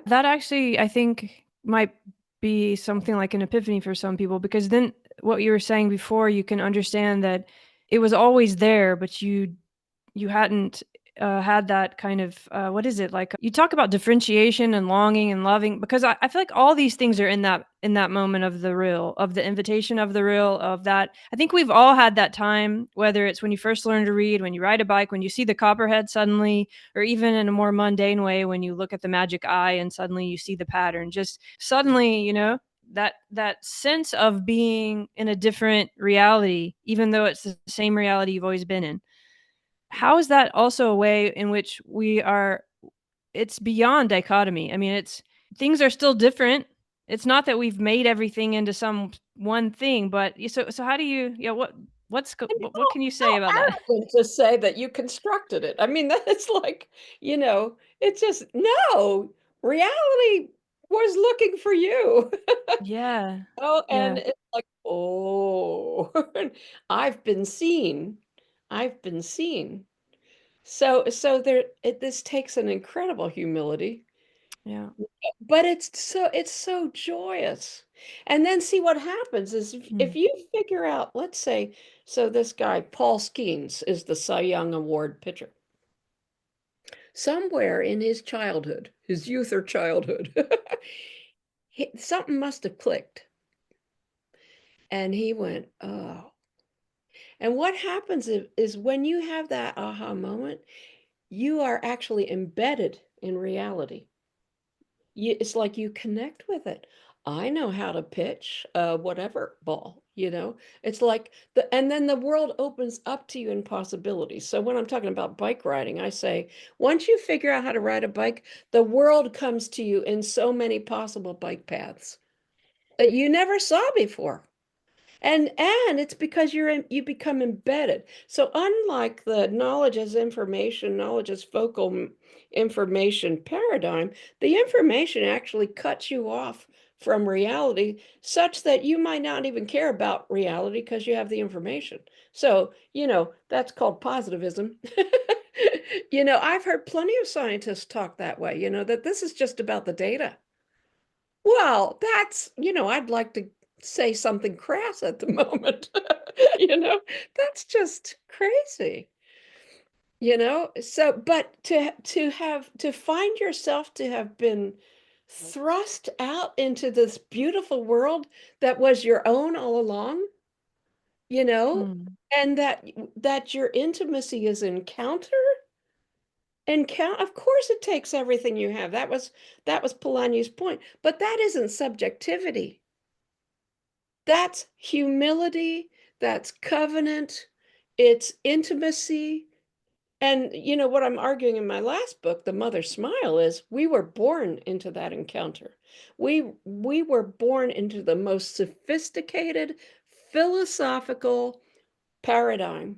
[SPEAKER 2] That actually, I think, might be something like an epiphany for some people, because then what you were saying before, you can understand that it was always there, but you hadn't had that kind of what is it like? You talk about differentiation and longing and loving, because I feel like all these things are in that moment of the real, of the invitation of the real, of that. I think we've all had that time, whether it's when you first learn to read, when you ride a bike, when you see the copperhead suddenly, or even in a more mundane way when you look at the magic eye and suddenly you see the pattern. Just suddenly, that sense of being in a different reality, even though it's the same reality you've always been in. How is that also a way in which we are, it's beyond dichotomy? I mean, it's, things are still different. It's not that we've made everything into some one thing, but so how do you, yeah,
[SPEAKER 1] And
[SPEAKER 2] what can you say about that?
[SPEAKER 1] how arrogant to say that you constructed it. I mean, that's like, it's just, no, reality was looking for you.
[SPEAKER 2] Yeah.
[SPEAKER 1] Oh, and
[SPEAKER 2] Yeah.
[SPEAKER 1] it's like, oh, I've been seen. I've been seen. So this takes an incredible humility,
[SPEAKER 2] Yeah.
[SPEAKER 1] but it's so joyous. And then see what happens is if
[SPEAKER 2] Mm.
[SPEAKER 1] you figure out, let's say, so this guy, Paul Skeens, is the Cy Young Award pitcher. Somewhere in his childhood, his youth or childhood, something must have clicked. And he went, oh. And what happens is when you have that aha moment, you are actually embedded in reality. It's like you connect with it. I know how to pitch whatever ball, you know? It's like and then the world opens up to you in possibilities. So when I'm talking about bike riding, I say, once you figure out how to ride a bike, the world comes to you in so many possible bike paths that you never saw before. And it's because you become embedded. So unlike the knowledge as information, knowledge as focal information paradigm, the information actually cuts you off from reality such that you might not even care about reality because you have the information. So, that's called positivism. I've heard plenty of scientists talk that way, that this is just about the data. Well, I'd like to say something crass at the moment. You know, that's just crazy, So, but to find yourself to have been thrust out into this beautiful world that was your own all along, you know,
[SPEAKER 2] Mm.
[SPEAKER 1] and that your intimacy is of course it takes everything you have. That was Polanyi's point, but that isn't subjectivity. That's humility, that's covenant, it's intimacy. And what I'm arguing in my last book, The Mother's Smile, is we were born into that encounter. We were born into the most sophisticated philosophical paradigm.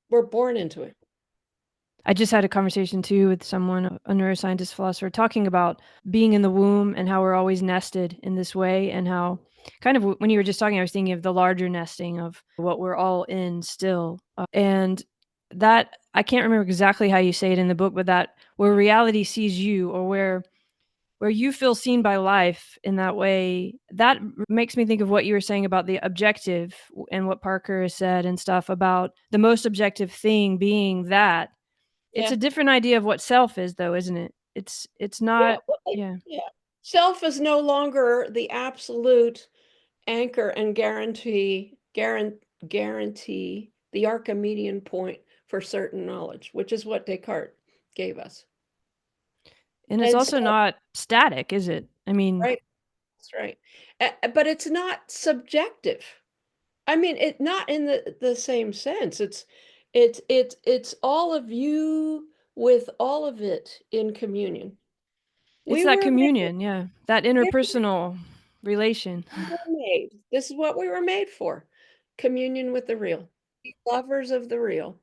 [SPEAKER 1] We're born into it.
[SPEAKER 2] I just had a conversation too with someone, a neuroscientist philosopher, talking about being in the womb and how we're always nested in this way, and how kind of when you were just talking, I was thinking of the larger nesting of what we're all in still. And that, I can't remember exactly how you say it in the book, but that where reality sees you, or where you feel seen by life in that way, that makes me think of what you were saying about the objective and what Parker has said and stuff about the most objective thing being that. It's
[SPEAKER 1] Yeah.
[SPEAKER 2] a different idea of what self is though, isn't it? It's
[SPEAKER 1] Yeah.
[SPEAKER 2] not.
[SPEAKER 1] Well,
[SPEAKER 2] Yeah.
[SPEAKER 1] yeah. Self is no longer the absolute anchor and guarantee the Archimedean point for certain knowledge, which is what Descartes gave us.
[SPEAKER 2] And it's
[SPEAKER 1] And so,
[SPEAKER 2] also not static, is it? I mean,
[SPEAKER 1] right, that's right. But it's not subjective. I mean, it not in the same sense. It's all of you with all of it in communion.
[SPEAKER 2] it's
[SPEAKER 1] We
[SPEAKER 2] that
[SPEAKER 1] were made.
[SPEAKER 2] communion, yeah. That
[SPEAKER 1] Yeah,
[SPEAKER 2] interpersonal relation.
[SPEAKER 1] we were made. This is what we were made for. Communion with the real. Be lovers of the real.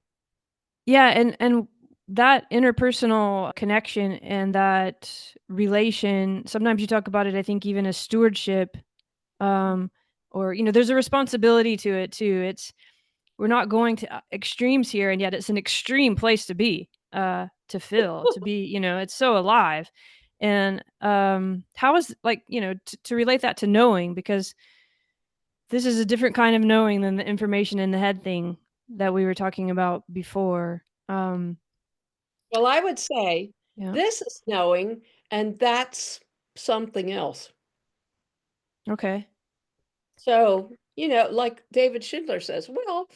[SPEAKER 2] Yeah, and that interpersonal connection and that relation, sometimes you talk about it, I think, even as stewardship, um, or, there's a responsibility to it too. We're not going to extremes here, and yet it's an extreme place to be, to feel, to be, it's so alive. And how is, like, to relate that to knowing, because this is a different kind of knowing than the information in the head thing that we were talking about before.
[SPEAKER 1] Well, I would say
[SPEAKER 2] Yeah.
[SPEAKER 1] this is knowing, and that's something else.
[SPEAKER 2] Okay.
[SPEAKER 1] So, like David Schindler says, well,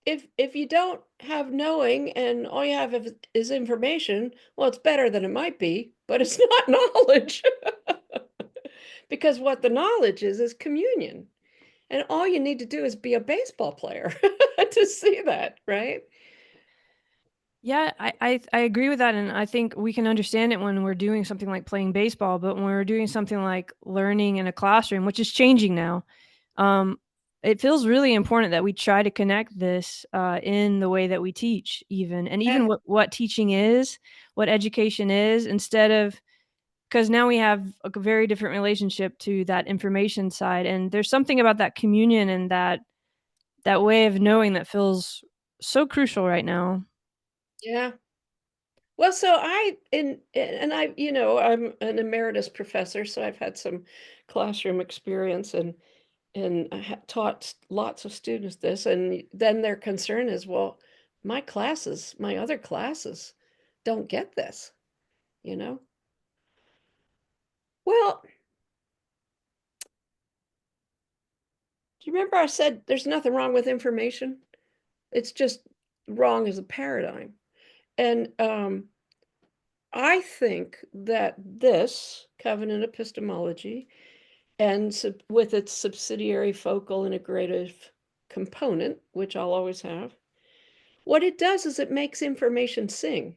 [SPEAKER 1] if you don't have knowing and all you have is information, well, it's better than it might be, but it's not knowledge. Because what the knowledge is communion. And all you need to do is be a baseball player to see that, right?
[SPEAKER 2] Yeah, I agree with that, and I think we can understand it when we're doing something like playing baseball, but when we're doing something like learning in a classroom, which is changing now, um, it feels really important that we try to connect this in the way that we teach, and
[SPEAKER 1] Yeah.
[SPEAKER 2] even what teaching is, what education is, instead of, because now we have a very different relationship to that information side, and there's something about that communion and that way of knowing that feels so crucial right now.
[SPEAKER 1] Yeah. Well, so I'm an emeritus professor, so I've had some classroom experience and I taught lots of students this, and then their concern is, well, my other classes don't get this, you know? Well, do you remember I said there's nothing wrong with information? It's just wrong as a paradigm. And I think that this covenant epistemology and with its subsidiary focal integrative component, which I'll always have, what it does is it makes information sing.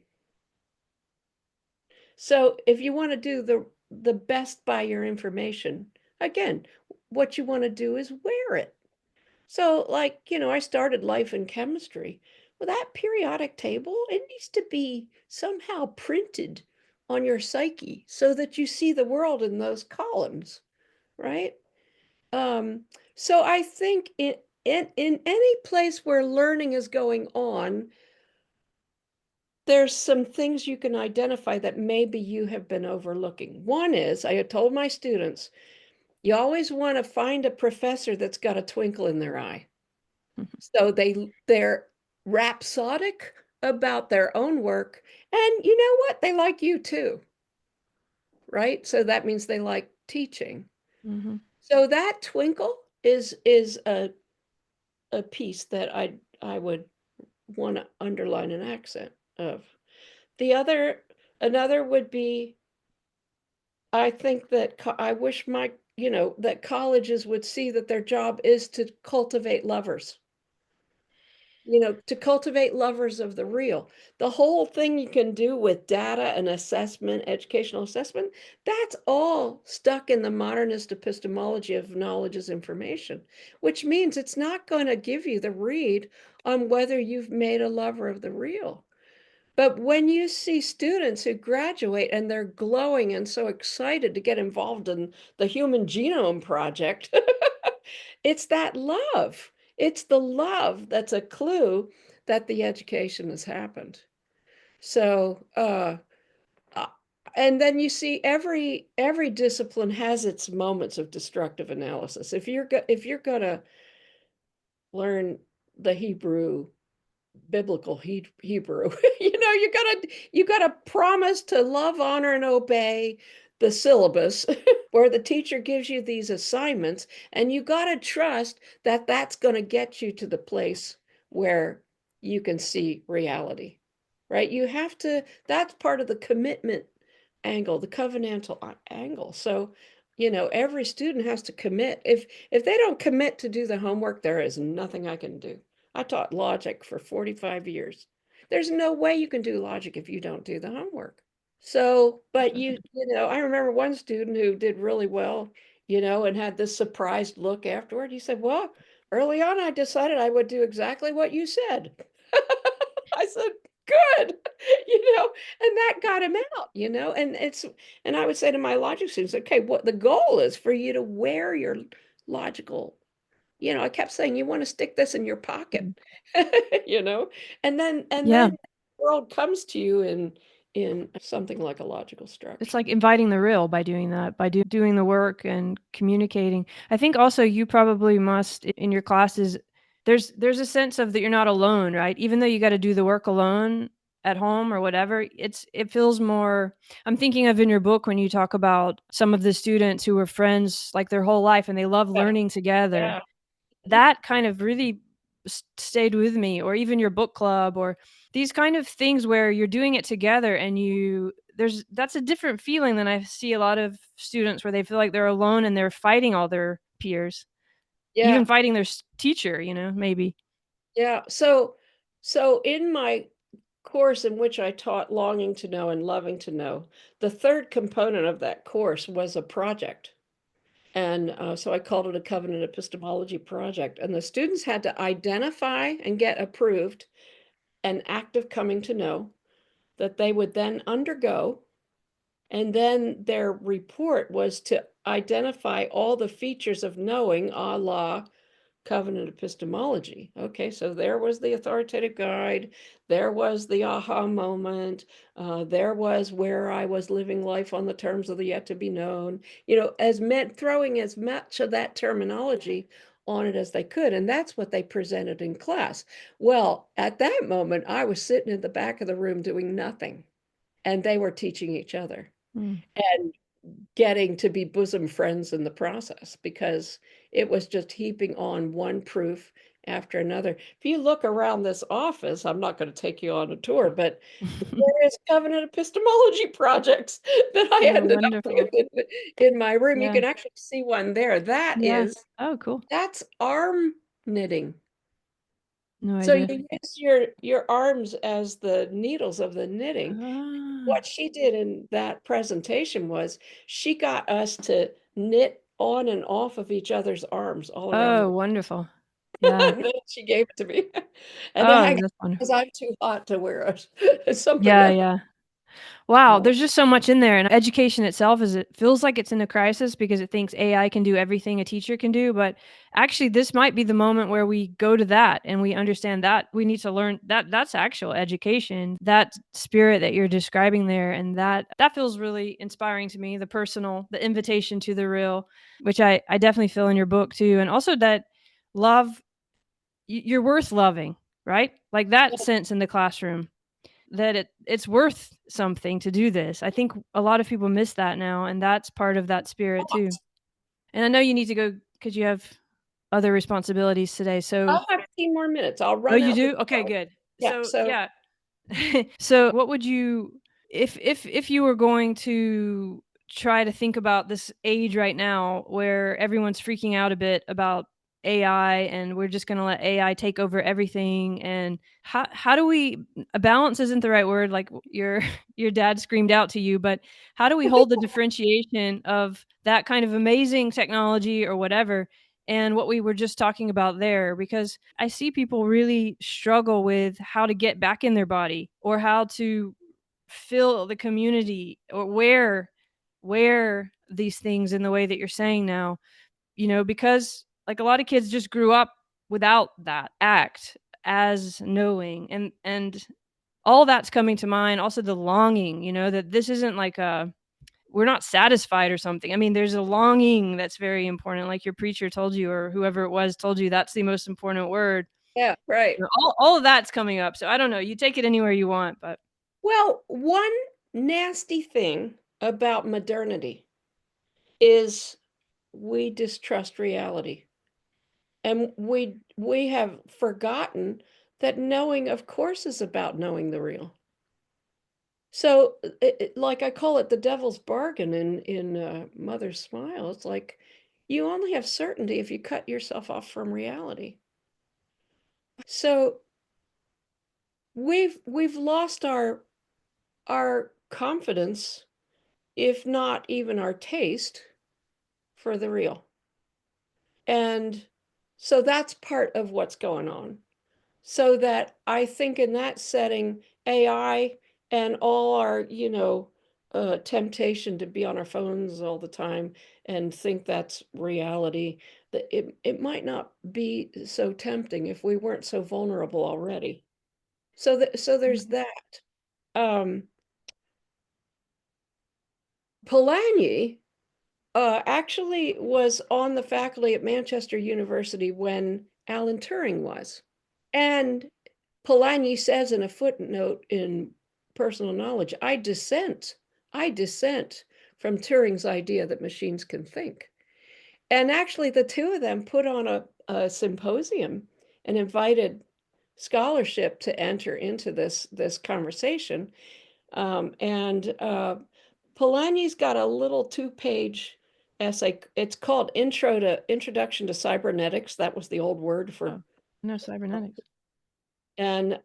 [SPEAKER 1] So if you want to do the best by your information, again, what you want to do is wear it. So like, I started life in chemistry. Well, that periodic table, it needs to be somehow printed on your psyche so that you see the world in those columns, right? So I think in any place where learning is going on, there's some things you can identify that maybe you have been overlooking. One is, I had told my students, you always want to find a professor that's got a twinkle in their eye. So they're rhapsodic about their own work. And you know what? They like you too, right? So that means they like teaching.
[SPEAKER 2] Mm-hmm.
[SPEAKER 1] So that twinkle is a piece that I would want to underline an accent of. Another would be, I think that I wish that colleges would see that their job is to cultivate lovers. To cultivate lovers of the real. The whole thing you can do with data and assessment, educational assessment, that's all stuck in the modernist epistemology of knowledge as information, which means it's not going to give you the read on whether you've made a lover of the real. But when you see students who graduate and they're glowing and so excited to get involved in the Human Genome Project, it's that love. It's the love that's a clue that the education has happened. So, uh, and then you see every discipline has its moments of destructive analysis. If you're gonna learn the biblical Hebrew, you gotta promise to love, honor, and obey the syllabus where the teacher gives you these assignments, and you gotta trust that that's going to get you to the place where you can see reality, right? That's part of the commitment angle, the covenantal angle. So, every student has to commit. If they don't commit to do the homework, there is nothing I can do. I taught logic for 45 years. There's no way you can do logic if you don't do the homework. So, but I remember one student who did really well, and had this surprised look afterward. He said, well, early on, I decided I would do exactly what you said. I said, good, and that got him out, and I would say to my logic students, okay, what the goal is for you to wear your logical, I kept saying, you want to stick this in your pocket, you know, and
[SPEAKER 2] Yeah.
[SPEAKER 1] then the world comes to you in something like a logical structure.
[SPEAKER 2] It's like inviting the real by doing that, by doing the work and communicating. I think also you probably must in your classes, there's a sense of that you're not alone, right? Even though you got to do the work alone at home or whatever, it feels more. I'm thinking of in your book when you talk about some of the students who were friends like their whole life and they love learning together.
[SPEAKER 1] Yeah.
[SPEAKER 2] That kind of really stayed with me, or even your book club, or these kind of things where you're doing it together and that's a different feeling than I see a lot of students where they feel like they're alone and they're fighting all their peers, even
[SPEAKER 1] Yeah.
[SPEAKER 2] fighting their teacher, maybe.
[SPEAKER 1] Yeah. So in my course in which I taught longing to know and loving to know, the third component of that course was a project. And so I called it a covenant epistemology project. And the students had to identify and get approved an act of coming to know that they would then undergo. And then their report was to identify all the features of knowing, a la covenant epistemology. Okay, so there was the authoritative guide, there was the aha moment, there was where I was living life on the terms of the yet to be known, throwing as much of that terminology on it as they could. And that's what they presented in class. Well, at that moment, I was sitting in the back of the room doing nothing, and they were teaching each other.
[SPEAKER 2] Mm.
[SPEAKER 1] And getting to be bosom friends in the process, because it was just heaping on one proof after another. If you look around this office, I'm not going to take you on a tour, but there is Covenant Epistemology projects that I
[SPEAKER 2] Oh,
[SPEAKER 1] ended up
[SPEAKER 2] wonderful.
[SPEAKER 1] with in my room. You
[SPEAKER 2] Yeah.
[SPEAKER 1] can actually see one there.
[SPEAKER 2] Yeah. Oh, cool.
[SPEAKER 1] That's arm knitting.
[SPEAKER 2] No
[SPEAKER 1] So
[SPEAKER 2] idea.
[SPEAKER 1] you use your arms as the needles of the knitting.
[SPEAKER 2] Ah.
[SPEAKER 1] What she did in that presentation was she got us to knit on and off of each other's arms all around
[SPEAKER 2] Oh,
[SPEAKER 1] the
[SPEAKER 2] wonderful. Yeah.
[SPEAKER 1] and then she gave it to me. And then
[SPEAKER 2] Oh,
[SPEAKER 1] I
[SPEAKER 2] that's fun.
[SPEAKER 1] because I'm too hot to wear something
[SPEAKER 2] Yeah,
[SPEAKER 1] else.
[SPEAKER 2] yeah. Wow, there's just so much in there, and education itself it feels like it's in a crisis because it thinks AI can do everything a teacher can do, but actually this might be the moment where we go to that and we understand that we need to learn that's actual education. That spirit that you're describing there, and that feels really inspiring to me, the personal, the invitation to the real, which I definitely feel in your book too, and also that love you're worth loving, right? Like that sense in the classroom that it's worth something to do this. I think a lot of people miss that now, and that's part of that spirit too. And I know you need to go because you have other responsibilities today. So
[SPEAKER 1] I'll have 15 more minutes. I'll
[SPEAKER 2] oh,
[SPEAKER 1] run
[SPEAKER 2] you
[SPEAKER 1] out the
[SPEAKER 2] do? Okay,
[SPEAKER 1] door.
[SPEAKER 2] good.
[SPEAKER 1] Yeah,
[SPEAKER 2] So
[SPEAKER 1] so
[SPEAKER 2] yeah. So what would you if you were going to try to think about this age right now where everyone's freaking out a bit about AI and we're just going to let AI take over everything, and how do we a balance isn't the right word, like your your dad screamed out to you, but how do we hold the differentiation of that kind of amazing technology or whatever and what we were just talking about there? Because I see people really struggle with how to get back in their body or how to feel the community or where these things in the way that you're saying now, because like a lot of kids just grew up without that act as knowing, and all that's coming to mind. Also the longing, that this isn't like a we're not satisfied or something. I mean, there's a longing that's very important, like your preacher told you or whoever it was told you that's the most important word.
[SPEAKER 1] yeah, right.
[SPEAKER 2] All of that's coming up. So I don't know. You take it anywhere you want, but
[SPEAKER 1] Well, one nasty thing about modernity is we distrust reality. And we have forgotten that knowing, of course, is about knowing the real. So, like I call it the devil's bargain in Mother's Smile. It's like you only have certainty if you cut yourself off from reality. So we've lost our confidence, if not even our taste, for the real. And so that's part of what's going on. So that I think in that setting, AI and all our, temptation to be on our phones all the time and think that's reality, that it might not be so tempting if we weren't so vulnerable already. So there's that. Um, Polanyi actually was on the faculty at Manchester University when Alan Turing was. And Polanyi says in a footnote in Personal Knowledge, I dissent from Turing's idea that machines can think. And actually, the two of them put on a symposium and invited scholarship to enter into this conversation. And Polanyi's got a little 2-page essay. It's called Introduction to Cybernetics. That was the old word for.
[SPEAKER 2] oh, no cybernetics.
[SPEAKER 1] And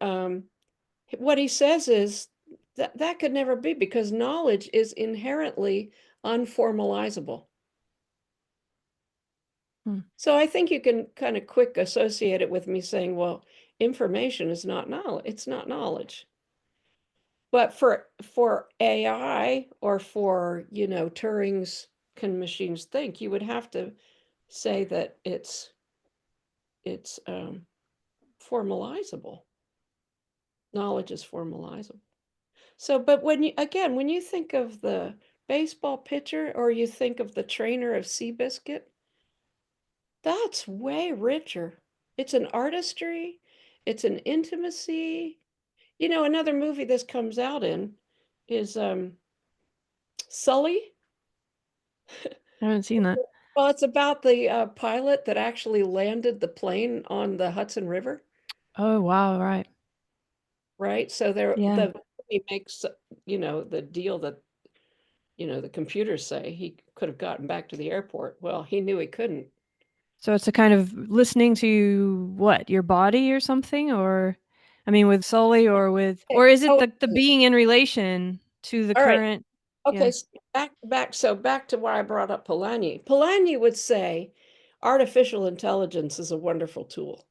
[SPEAKER 1] what he says is that that could never be because knowledge is inherently unformalizable.
[SPEAKER 2] Hmm.
[SPEAKER 1] So I think you can kind of quick associate it with me saying, well, information is not knowledge. It's not knowledge. But for AI or for, Turing's can machines think, you would have to say that it's formalizable. Knowledge is formalizable. So, but when you think of the baseball pitcher or you think of the trainer of Seabiscuit, that's way richer. It's an artistry, it's an intimacy. Another movie this comes out in is Sully.
[SPEAKER 2] I haven't seen that.
[SPEAKER 1] Well, it's about the pilot that actually landed the plane on the Hudson River,
[SPEAKER 2] Oh, wow, right.
[SPEAKER 1] right? So
[SPEAKER 2] Yeah.
[SPEAKER 1] the he makes, the deal that, the computers say he could have gotten back to the airport. Well, he knew he couldn't.
[SPEAKER 2] So it's a kind of listening to what, your body or something? Or, I mean, with solely or with,
[SPEAKER 1] Okay.
[SPEAKER 2] or is it
[SPEAKER 1] Oh,
[SPEAKER 2] the being in relation to the
[SPEAKER 1] all right.
[SPEAKER 2] current?
[SPEAKER 1] Okay,
[SPEAKER 2] Yeah.
[SPEAKER 1] so back to why I brought up Polanyi. Polanyi would say artificial intelligence is a wonderful tool.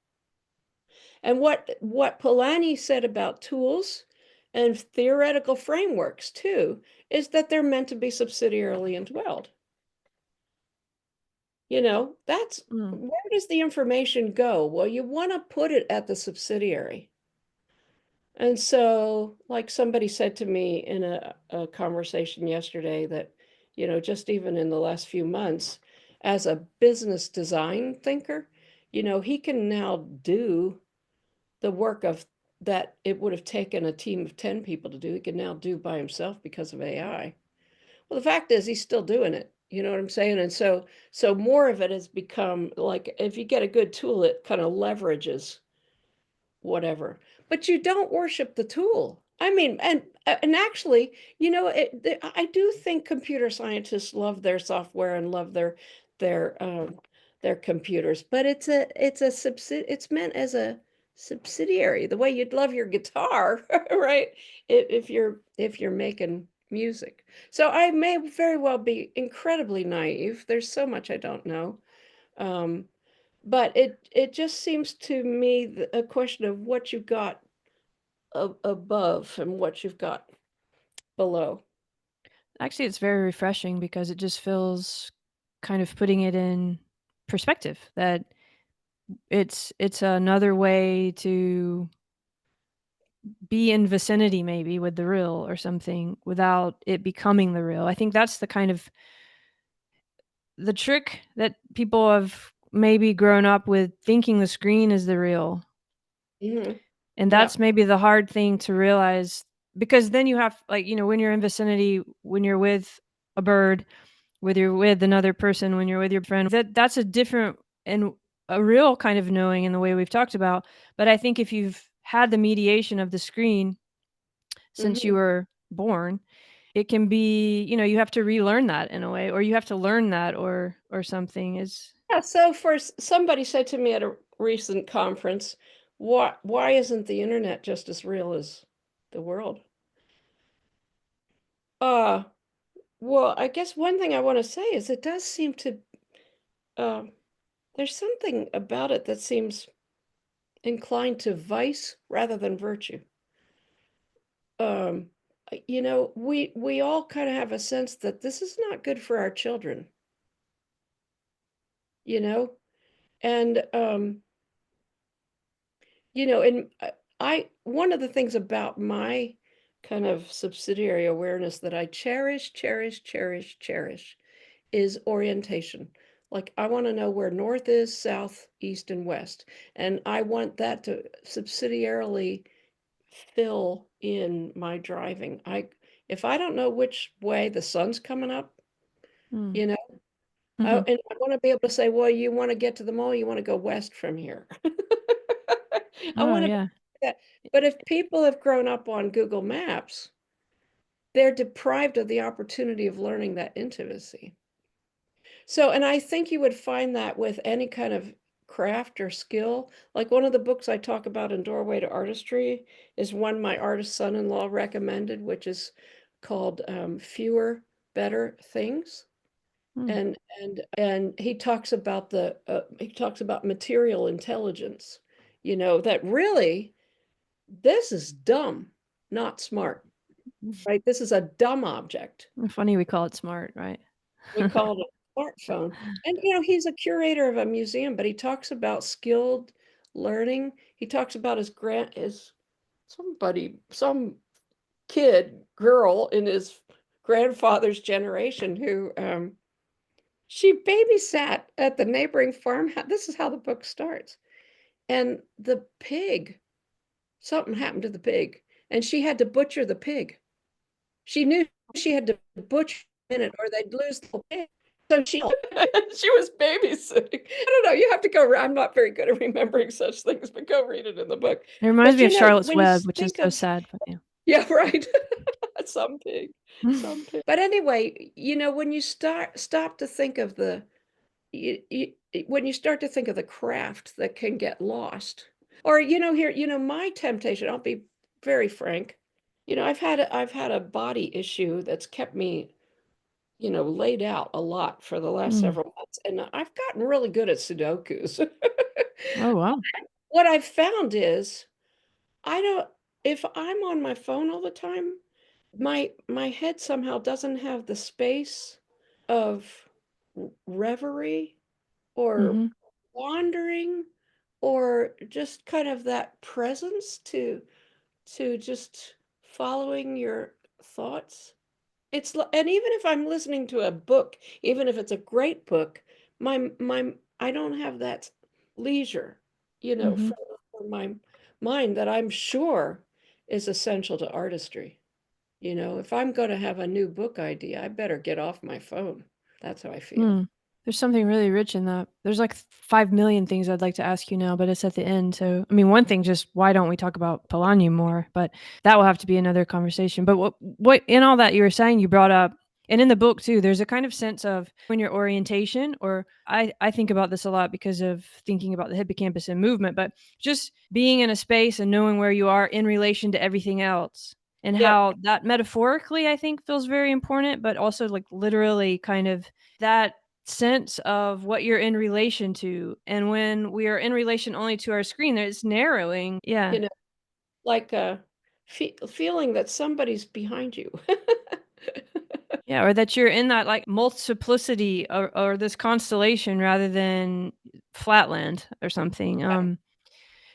[SPEAKER 1] And what Polanyi said about tools and theoretical frameworks too is that they're meant to be subsidiarily indwelled. That's
[SPEAKER 2] Mm.
[SPEAKER 1] where does the information go? Well, you want to put it at the subsidiary. And so, like somebody said to me in a conversation yesterday that, just even in the last few months, as a business design thinker, he can now do the work of that it would have taken a team of 10 people to do, he can now do by himself because of AI. Well, the fact is he's still doing it. You know what I'm saying? And so more of it has become like if you get a good tool, it kind of leverages whatever. But you don't worship the tool. I mean, and actually, I do think computer scientists love their software and love their their computers, but it's meant as a subsidiary, the way you'd love your guitar, right? If you're making music. So I may very well be incredibly naive. There's so much I don't know. Um, but it just seems to me a question of what you've got above and what you've got below.
[SPEAKER 2] Actually, it's very refreshing because it just feels kind of putting it in perspective that it's another way to be in vicinity maybe with the real or something without it becoming the real. I think that's the kind of the trick that people have maybe grown up with thinking the screen is the real.
[SPEAKER 1] Hmm.
[SPEAKER 2] And
[SPEAKER 1] Yeah.
[SPEAKER 2] that's maybe the hard thing to realize because then you have like, when you're in vicinity, when you're with a bird, whether you're with another person, when you're with your friend, that's a different and a real kind of knowing in the way we've talked about. But I think if you've had the mediation of the screen since you
[SPEAKER 1] Hmm.
[SPEAKER 2] were born, it can be, you have to relearn that in a way, or you have to learn that or something is
[SPEAKER 1] Yeah. So somebody said to me at a recent conference, why isn't the internet just as real as the world? Uh, well, I guess one thing I want to say is it does seem to uh, there's something about it that seems inclined to vice rather than virtue. um we all kind of have a sense that this is not good for our children, you know and and I one of the things about my kind of subsidiary awareness that I cherish is orientation. Like I want to know where north is, south, east, and west, and I want that to subsidiarily fill in my driving. If I don't know which way the sun's coming up,
[SPEAKER 2] mm,
[SPEAKER 1] you know,
[SPEAKER 2] mhm.
[SPEAKER 1] and I want to be able to say, well, you want to get to the mall, you want to go west from here. I
[SPEAKER 2] Oh,
[SPEAKER 1] want to be
[SPEAKER 2] yeah.
[SPEAKER 1] that. But if people have grown up on Google Maps, they're deprived of the opportunity of learning that intimacy. So, and I think you would find that with any kind of craft or skill. Like one of the books I talk about in Doorway to Artistry is one my artist son-in-law recommended, which is called Fewer Better Things.
[SPEAKER 2] Mm,
[SPEAKER 1] And he talks about material intelligence, that really this is dumb, not smart, right? This is a dumb object.
[SPEAKER 2] funny we call it smart, right?
[SPEAKER 1] We call it a smartphone. And he's a curator of a museum, but he talks about skilled learning. He talks about some kid, girl in his grandfather's generation who she babysat at the neighboring farmhouse. This is how the book starts. And the pig, something happened to the pig, and she had to butcher the pig. She knew she had to butcher it or they'd lose the pig. So she was babysitting. I don't know. You have to go. I'm not very good at remembering such things, but go read it in the book.
[SPEAKER 2] It reminds
[SPEAKER 1] But
[SPEAKER 2] me of Charlotte's
[SPEAKER 1] when you
[SPEAKER 2] Web, which is
[SPEAKER 1] think
[SPEAKER 2] so
[SPEAKER 1] of,
[SPEAKER 2] sad, but yeah.
[SPEAKER 1] yeah, right. Some pig, some pig. But anyway, when you stop to think of you, you, when you start to think of the craft that can get lost, or my temptation. I'll be very frank. I've had a body issue that's kept me laid out a lot for the last
[SPEAKER 2] Mm.
[SPEAKER 1] several months, and I've gotten really good at Sudokus.
[SPEAKER 2] Oh, wow.
[SPEAKER 1] What I've found is I don't if I'm on my phone all the time, my head somehow doesn't have the space of reverie or
[SPEAKER 2] Mm-hmm.
[SPEAKER 1] wandering or just kind of that presence to just following your thoughts. And even if I'm listening to a book, even if it's a great book, my I don't have that leisure,
[SPEAKER 2] Mm-hmm.
[SPEAKER 1] for my mind that I'm sure is essential to artistry. If I'm going to have a new book idea, I better get off my phone. That's how I feel.
[SPEAKER 2] Mm. There's something really rich in that. There's like 5 million things I'd like to ask you now, but it's at the end. So, I mean, one thing, just why don't we talk about Polanyi more? But that will have to be another conversation. But what in all that you were saying, you brought up, and in the book too, there's a kind of sense of when your orientation, or I think about this a lot because of thinking about the hippocampus and movement, but just being in a space and knowing where you are in relation to everything else. And
[SPEAKER 1] Yeah,
[SPEAKER 2] how that metaphorically, I think, feels very important, but also like literally kind of that sense of what you're in relation to. And when we are in relation only to our screen, it's narrowing. Yeah.
[SPEAKER 1] you know, like feeling that somebody's behind you.
[SPEAKER 2] Yeah. Or that you're in that like multiplicity, or this constellation rather than flatland or something.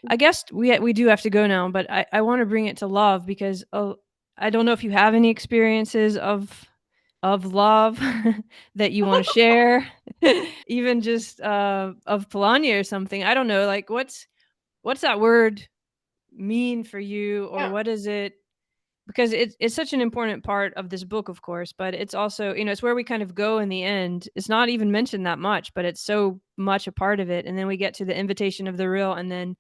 [SPEAKER 2] I guess we do have to go now, but I want to bring it to love because I don't know if you have any experiences of love that you want to share, even just of Polanyi or something. I don't know, like what's that word mean for you, or
[SPEAKER 1] Yeah.
[SPEAKER 2] what is it? Because it's such an important part of this book, of course, but it's also, it's where we kind of go in the end. It's not even mentioned that much, but it's so much a part of it. And then we get to the invitation of the real, and then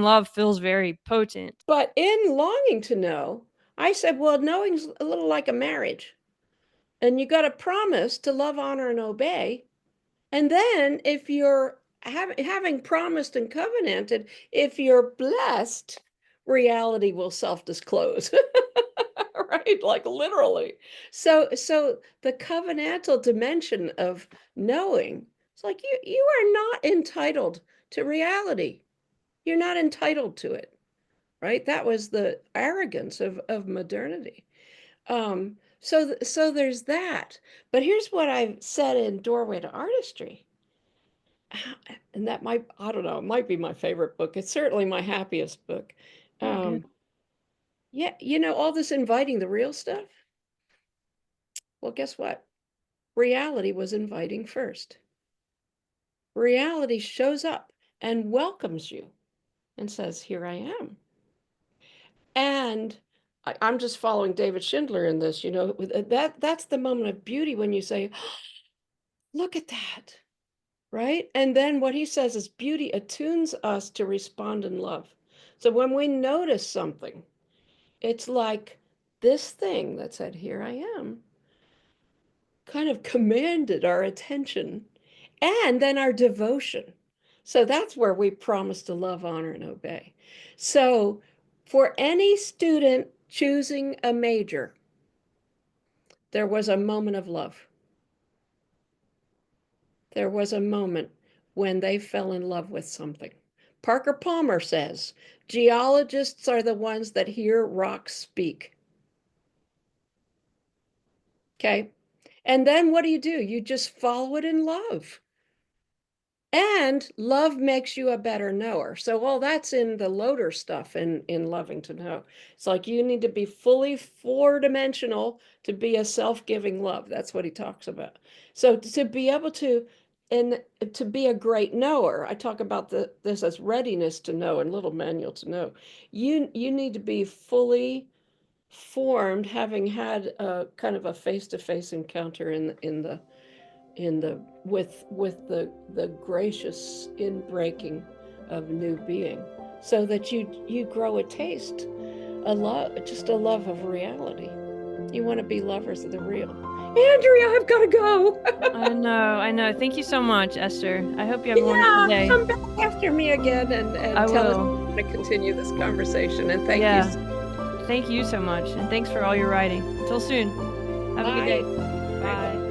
[SPEAKER 2] love feels very potent.
[SPEAKER 1] But in longing to know, I said, well, knowing's a little like a marriage. And you got to promise to love, honor, and obey. And then if you're having promised and covenanted, if you're blessed, reality will self-disclose. Right? Like literally. So the covenantal dimension of knowing, it's like you are not entitled to reality. You're not entitled to it. Right? That was the arrogance of modernity. So there's that. But here's what I've said in Doorway to Artistry. And that might, I don't know, it might be my favorite book. It's certainly my happiest book.
[SPEAKER 2] Oh, good.
[SPEAKER 1] Yeah, all this inviting the real stuff. Well, guess what? Reality was inviting first. Reality shows up and welcomes you and says, "Here I am." And I'm just following David Schindler in this, that's the moment of beauty when you say, look at that, right? And then what he says is beauty attunes us to respond in love. So when we notice something, it's like this thing that said, here I am, kind of commanded our attention and then our devotion. So that's where we promise to love, honor, and obey. So for any student choosing a major, there was a moment of love. There was a moment when they fell in love with something. Parker Palmer says, geologists are the ones that hear rocks speak. Okay. And then what do? You just follow it in love. And love makes you a better knower. So all that's in the Loader stuff in Loving to Know. It's like you need to be fully four-dimensional to be a self-giving love. That's what he talks about. So to be able to and to be a great knower, I talk about this as readiness to know and little manual to know. You need to be fully formed, having had a kind of a face-to-face encounter in the in the with the gracious inbreaking of new being, so that you grow a taste, just a love of reality. You want to be lovers of the real. Andrea, I've got to go.
[SPEAKER 2] I know. Thank you so much, Esther. I hope you have a wonderful day.
[SPEAKER 1] Come back after me again and tell us how to continue this conversation. And thank you.
[SPEAKER 2] Thank you so much. And thanks for all your writing. Until soon. Have a good day. Bye.